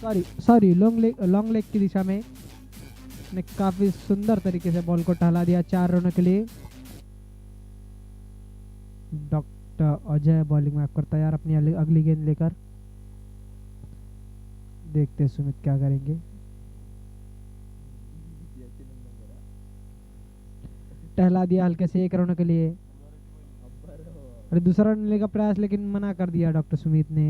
Sorry sorry long leg की दिशा में ने काफी सुंदर तरीके से बॉल को टहला दिया 4 रनों के लिए। डॉक्टर अजय बॉलिंग में आपकर तैयार अपनी अगली गेंद लेकर। देखते हैं सुमित क्या करेंगे। टहला दिया हल्के से 1 रनों के लिए। अरे दूसरा रन लेने का प्रयास, लेकिन मना कर दिया डॉक्टर सुमित ने।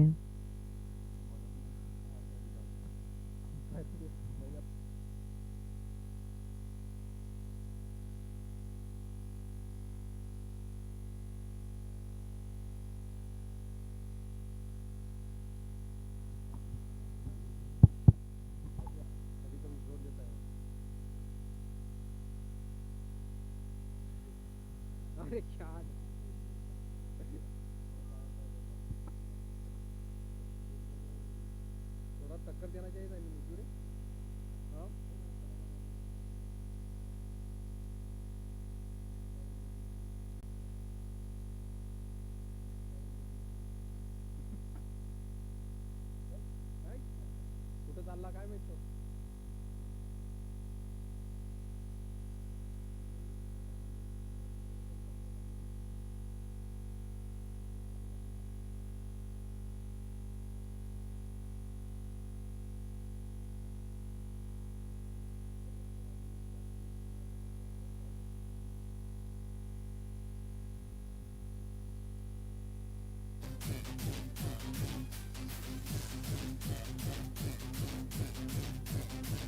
अरे क्या थोड़ा टक्कर देना चाहिए था नीचे। हाँ कुठं चालला काय माहित तो।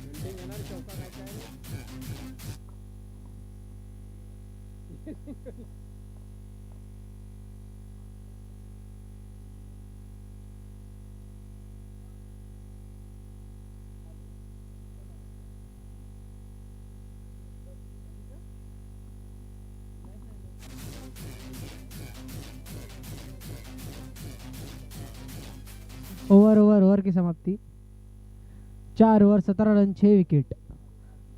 बिल्डिंग येणार चौका काय काय ओवर की समाप्ति। 4 ओवर 17 रन 6 विकेट।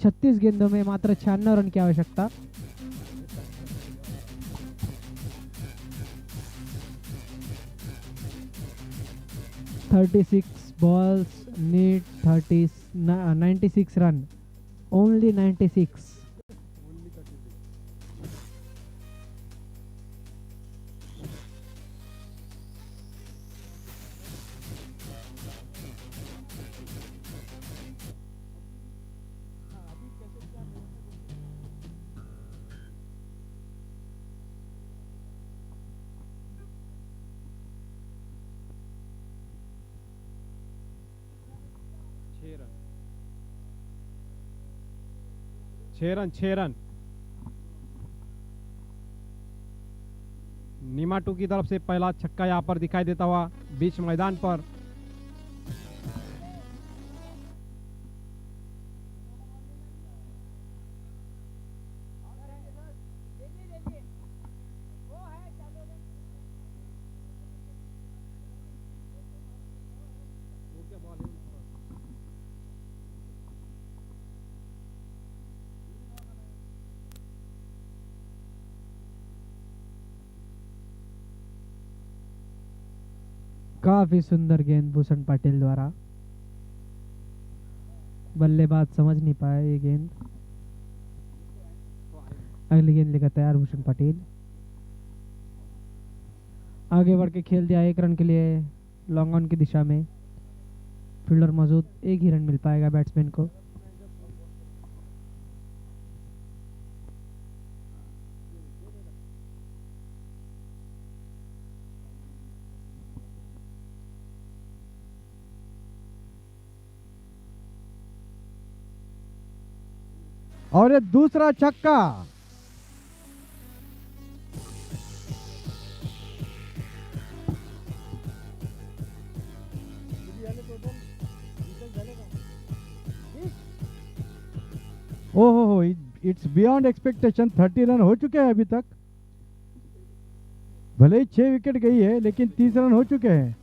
36 गेंदों में मात्र 96 रन की आवश्यकता। balls need 96 run, only 96। छह रन नीमाटू की तरफ से पहला छक्का यहाँ पर दिखाई देता हुआ बीच मैदान पर। काफी सुंदर गेंद भूषण पाटिल द्वारा। बल्लेबाज समझ नहीं पाया ये गेंद। अगली गेंद लेकर तैयार भूषण पाटिल। आगे बढ़ के खेल दिया 1 रन के लिए लॉन्ग ऑन की दिशा में। फील्डर मौजूद, 1 ही रन मिल पाएगा बैट्समैन को। और ये दूसरा छक्का। ओहो, इट्स बियॉन्ड एक्सपेक्टेशन। 30 रन हो चुके हैं अभी तक। भले ही 6 विकेट गई है लेकिन 30 रन हो चुके हैं।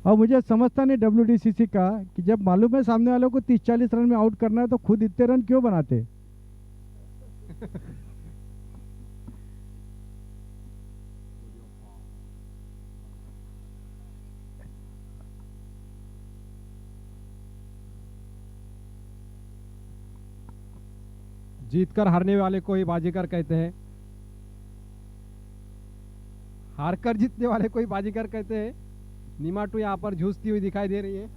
और मुझे समझता नहीं WDCC का कि जब मालूम है सामने वालों को 30-40 रन में आउट करना है तो खुद इतने रन क्यों बनाते। जीतकर हारने वाले को ही बाजीगर कहते हैं, हारकर जीतने वाले को ही बाजीगर कहते हैं। नीमाटू यहाँ पर जूझती हुई दिखाई दे रही है।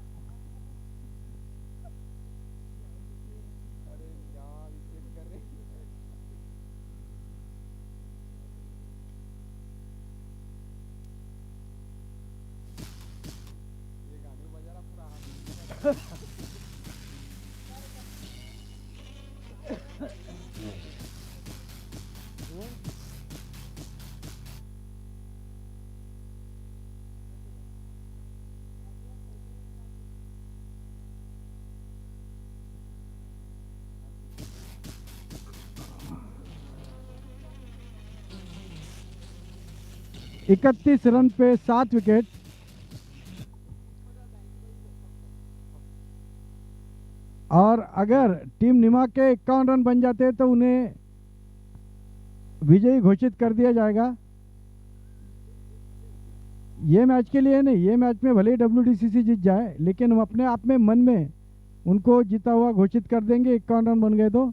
इकतीस रन पे 7 विकेट। और अगर टीम निमा के 51 रन बन जाते तो उन्हें विजयी घोषित कर दिया जाएगा। ये मैच के लिए नहीं, ये मैच में भले ही WDCC जीत जाए लेकिन हम अपने आप में मन में उनको जीता हुआ घोषित कर देंगे। 51 रन बन गए तो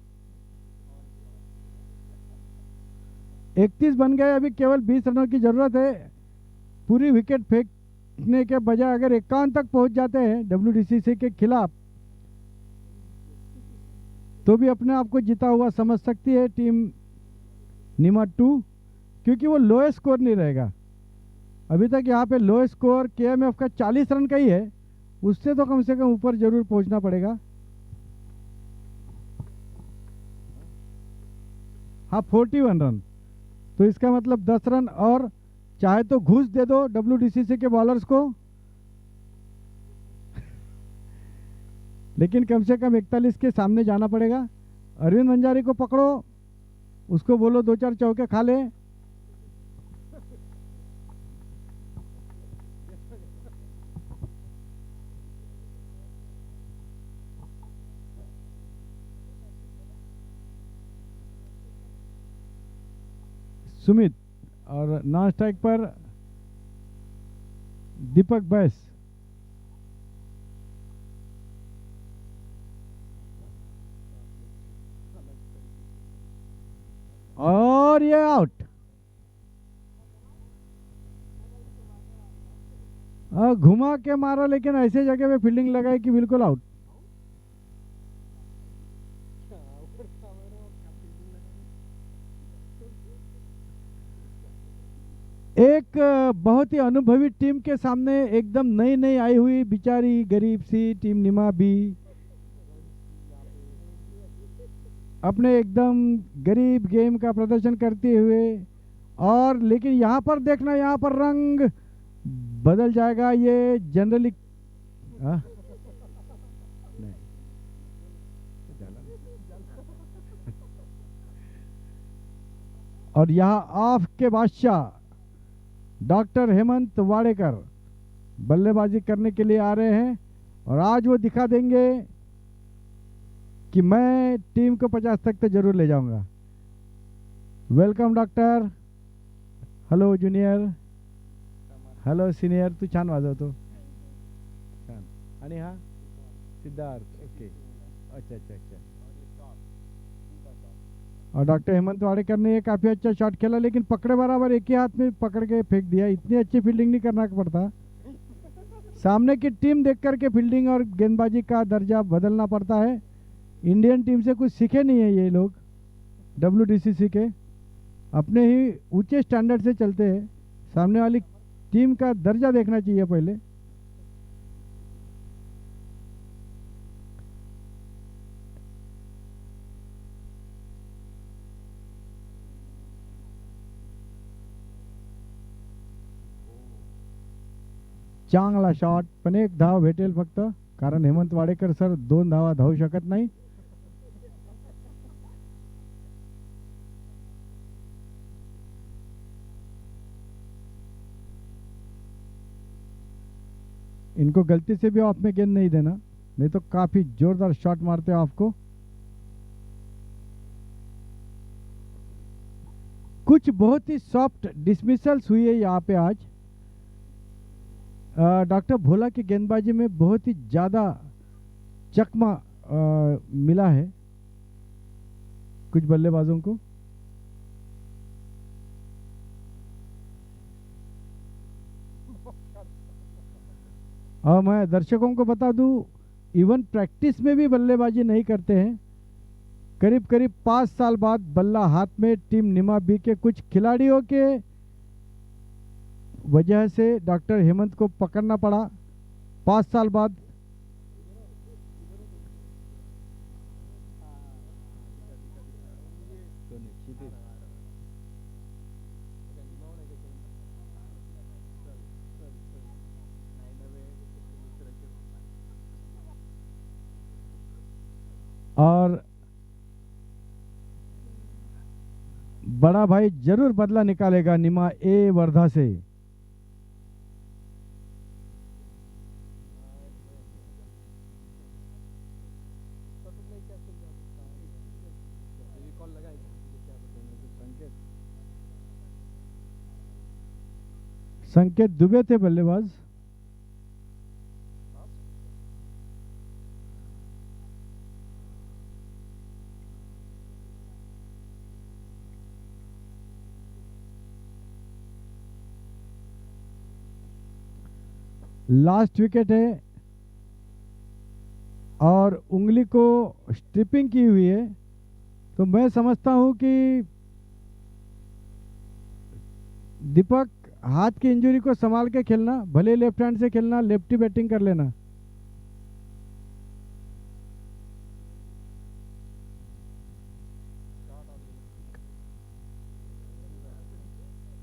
31 बन गए। अभी केवल 20 रनों की जरूरत है। पूरी विकेट फेंकने के बजाय अगर 51 तक पहुंच जाते हैं WDCC के खिलाफ तो भी अपने आप को जीता हुआ समझ सकती है टीम निमा 2। क्योंकि वो लोएस्ट स्कोर नहीं रहेगा। अभी तक यहाँ पे लोएस्ट स्कोर केएमएफ का 40 रन का ही है, उससे तो कम से कम ऊपर जरूर पहुंचना पड़ेगा। हाँ 41 रन, तो इसका मतलब 10 रन और चाहे तो घूस दे दो डब्ल्यूडीसीसी के बॉलर्स को, लेकिन कम से कम 41 के सामने जाना पड़ेगा। अरविंद मंजारी को पकड़ो, उसको बोलो 2-4 चौके खा ले। सुमित और नॉन स्ट्राइक पर दीपक बैस। और ये आउट। घुमा के मारा, लेकिन ऐसे जगह पे फील्डिंग लगाई कि बिल्कुल आउट। एक बहुत ही अनुभवी टीम के सामने एकदम नई नई आई हुई बेचारी गरीब सी टीम निमा बी अपने एकदम गरीब गेम का प्रदर्शन करते हुए, और लेकिन यहाँ पर देखना, यहाँ पर रंग बदल जाएगा। ये जनरली और यहाँ ऑफ के बादशाह डॉक्टर हेमंत वाडेकर बल्लेबाजी करने के लिए आ रहे हैं, और आज वो दिखा देंगे कि मैं टीम को 50 तक तो जरूर ले जाऊंगा। Welcome doctor, hello junior, hello senior, तू छान वाजवतो छान। आणि हा सिद्धार्थ, ओके, अच्छा अच्छा अच्छा। और डॉक्टर हेमंत वाडेकर ने ये काफ़ी अच्छा शॉट खेला, लेकिन पकड़े बराबर एक ही हाथ में पकड़ के फेंक दिया। इतनी अच्छी फील्डिंग नहीं करना पड़ता, सामने की टीम देख करके फील्डिंग और गेंदबाजी का दर्जा बदलना पड़ता है। इंडियन टीम से कुछ सीखे नहीं है ये लोग, डब्ल्यूडीसीसी के अपने ही ऊंचे स्टैंडर्ड से चलते हैं। सामने वाली टीम का दर्जा देखना चाहिए पहले। चांगला शॉट, पण एक धाव भेटेल फक्त, कारण हेमंत वाडेकर सर 2 धावा धावू शकत नाही। इनको गलती से भी ऑफ में गेंद नहीं देना, नहीं तो काफी जोरदार शॉट मारते हैं ऑफ को। कुछ बहुत ही सॉफ्ट डिसमिसल्स हुई है यहाँ पे आज। डॉक्टर भोला की गेंदबाजी में बहुत ही ज़्यादा चकमा मिला है कुछ बल्लेबाजों को। और मैं दर्शकों को बता दूं, इवन प्रैक्टिस में भी बल्लेबाजी नहीं करते हैं। करीब करीब 5 साल बाद बल्ला हाथ में टीम निमा बी के कुछ खिलाड़ियों के वजह से डॉक्टर हेमंत को पकड़ना पड़ा 5 साल बाद। और बड़ा भाई जरूर बदला निकालेगा निमा ए वर्धा से। संकेत दुबे थे बल्लेबाज। लास्ट विकेट है और उंगली को स्ट्रिपिंग की हुई है, तो मैं समझता हूं कि दीपक, हाथ की इंजरी को संभाल के खेलना, भले लेफ्ट हैंड से खेलना, लेफ्टी बैटिंग कर लेना।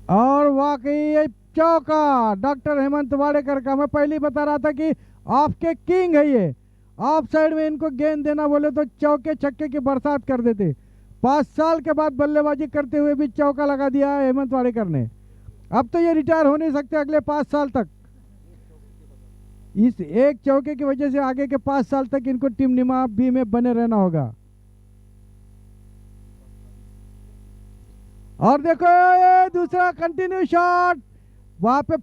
और वाकई ये चौका डॉक्टर हेमंत वाडेकर का। मैं पहले ही बता रहा था कि ऑफ के किंग है ये। ऑफ साइड में इनको गेंद देना बोले तो चौके छक्के की बरसात कर देते। 5 साल के बाद बल्लेबाजी करते हुए भी चौका लगा दिया है हेमंत वाडेकर ने। अब तो ये रिटायर हो नहीं सकते अगले 5 साल तक। इस एक चौके की वजह से आगे के 5 साल तक इनको टीम निमा बी में बने रहना होगा। और देखो ये दूसरा कंटिन्यू शॉट, वहां पे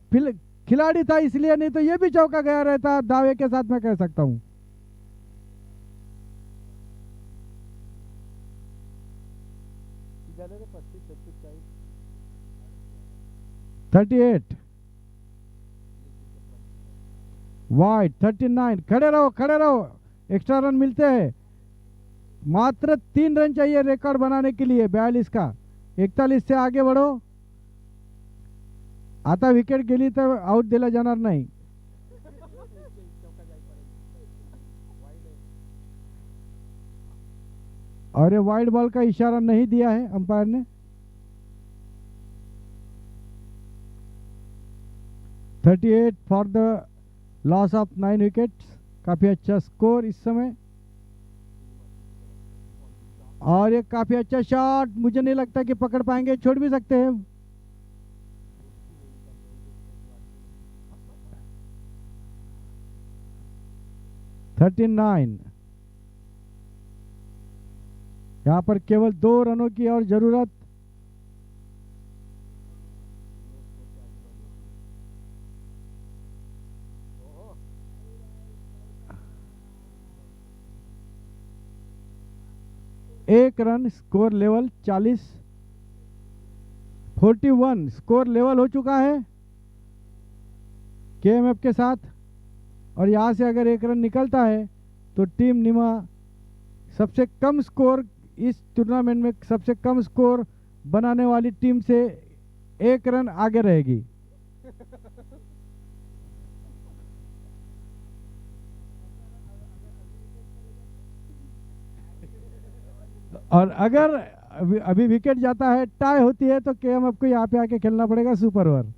खिलाड़ी था इसलिए, नहीं तो ये भी चौका गया रहता दावे के साथ, मैं कह सकता हूं। ज्यादा तो 25 26 चाहिए। 38 वाइड 39। खड़े रहो खड़े रहो, एक्स्ट्रा रन मिलते हैं। मात्र 3 रन चाहिए रिकॉर्ड बनाने के लिए 42 का। 41 से आगे बढ़ो। आता विकेट गेली तर आउट दिला जाणार नाही। और ये वाइड बॉल का इशारा नहीं दिया है अंपायर ने। 38 for the loss of 9 wickets. काफी अच्छा स्कोर इस समय। और ये काफी अच्छा शॉट, मुझे नहीं लगता कि पकड़ पाएंगे, छोड़ भी सकते हैं। थर्टी 39। यहां पर केवल 2 रनों की और जरूरत। एक run score level 40। 41 score level हो चुका है केएमएफ के साथ। और यहां से अगर एक रन निकलता है तो टीम निमा सबसे कम स्कोर इस टूर्नामेंट में, सबसे कम स्कोर बनाने वाली टीम से 1 रन आगे रहेगी। और अगर अभी विकेट जाता है, टाई होती है, तो केएमएफ को यहाँ पे आके खेलना पड़ेगा सुपर ओवर।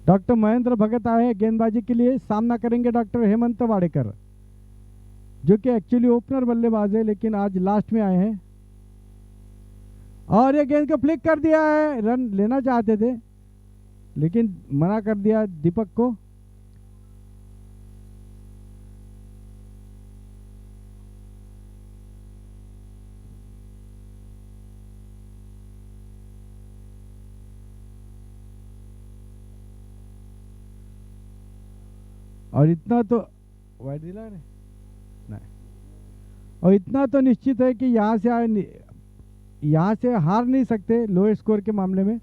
डॉक्टर महेंद्र भगत आए हैं गेंदबाजी के लिए। सामना करेंगे डॉक्टर हेमंत वाडेकर, जो कि एक्चुअली ओपनर बल्लेबाज है लेकिन आज लास्ट में आए हैं। और ये गेंद को फ्लिक कर दिया है। रन लेना चाहते थे लेकिन मना कर दिया दीपक को। और इतना तो वाइड दिला रे नहीं। और इतना तो निश्चित है कि यहाँ से हार नहीं सकते। लोएस्ट स्कोर के मामले में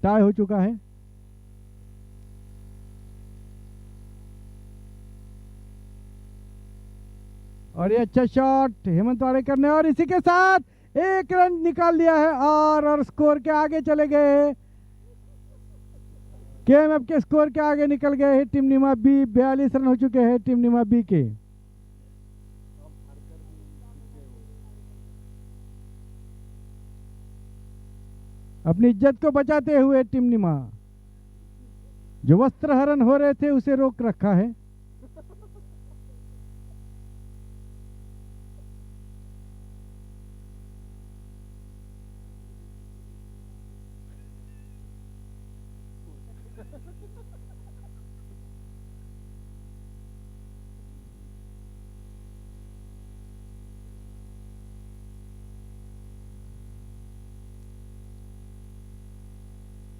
टाई हो चुका है। और ये अच्छा शॉट हेमंत वाडेकर ने, और इसी के साथ 1 रन निकाल लिया है और स्कोर के आगे चले गए। केएमएफ के स्कोर के आगे निकल गए हैं टीम निमा बी। 42 रन हो चुके हैं टीम निमा बी के। अपनी इज्जत को बचाते हुए टीम निमा, जो वस्त्र हरण हो रहे थे, उसे रोक रखा है।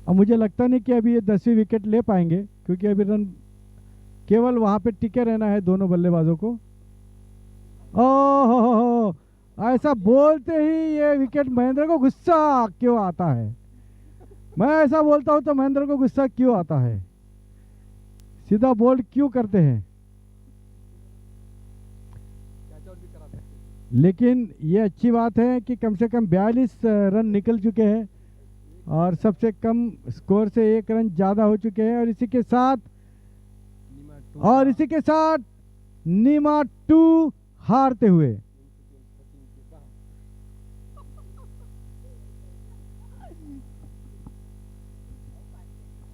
और मुझे लगता नहीं कि अभी ये 10वीं विकेट ले पाएंगे, क्योंकि अभी रन केवल वहां पे टिके रहना है दोनों बल्लेबाजों को। ओह, ऐसा बोलते ही ये विकेट महेंद्र को गुस्सा क्यों आता है? मैं ऐसा बोलता हूं तो महेंद्र को गुस्सा क्यों आता है? सीधा बोल्ड क्यों करते हैं? लेकिन ये अच्छी बात है कि कम से कम 42 रन निकल चुके हैं और सबसे कम स्कोर से 1 रन ज़्यादा हो चुके हैं। और इसी के साथ नीमा 2 हारते हुए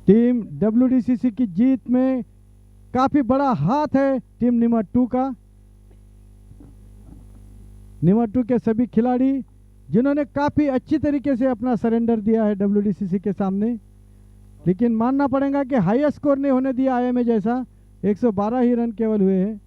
टीम WDCC की जीत में काफी बड़ा हाथ है टीम नीमा 2 का। नीमा 2 के सभी खिलाड़ी जिन्होंने काफी अच्छी तरीके से अपना सरेंडर दिया है WDCC के सामने, लेकिन मानना पड़ेगा कि हाईएस्ट स्कोर नहीं होने दिया IMA जैसा। 112 ही रन केवल हुए हैं।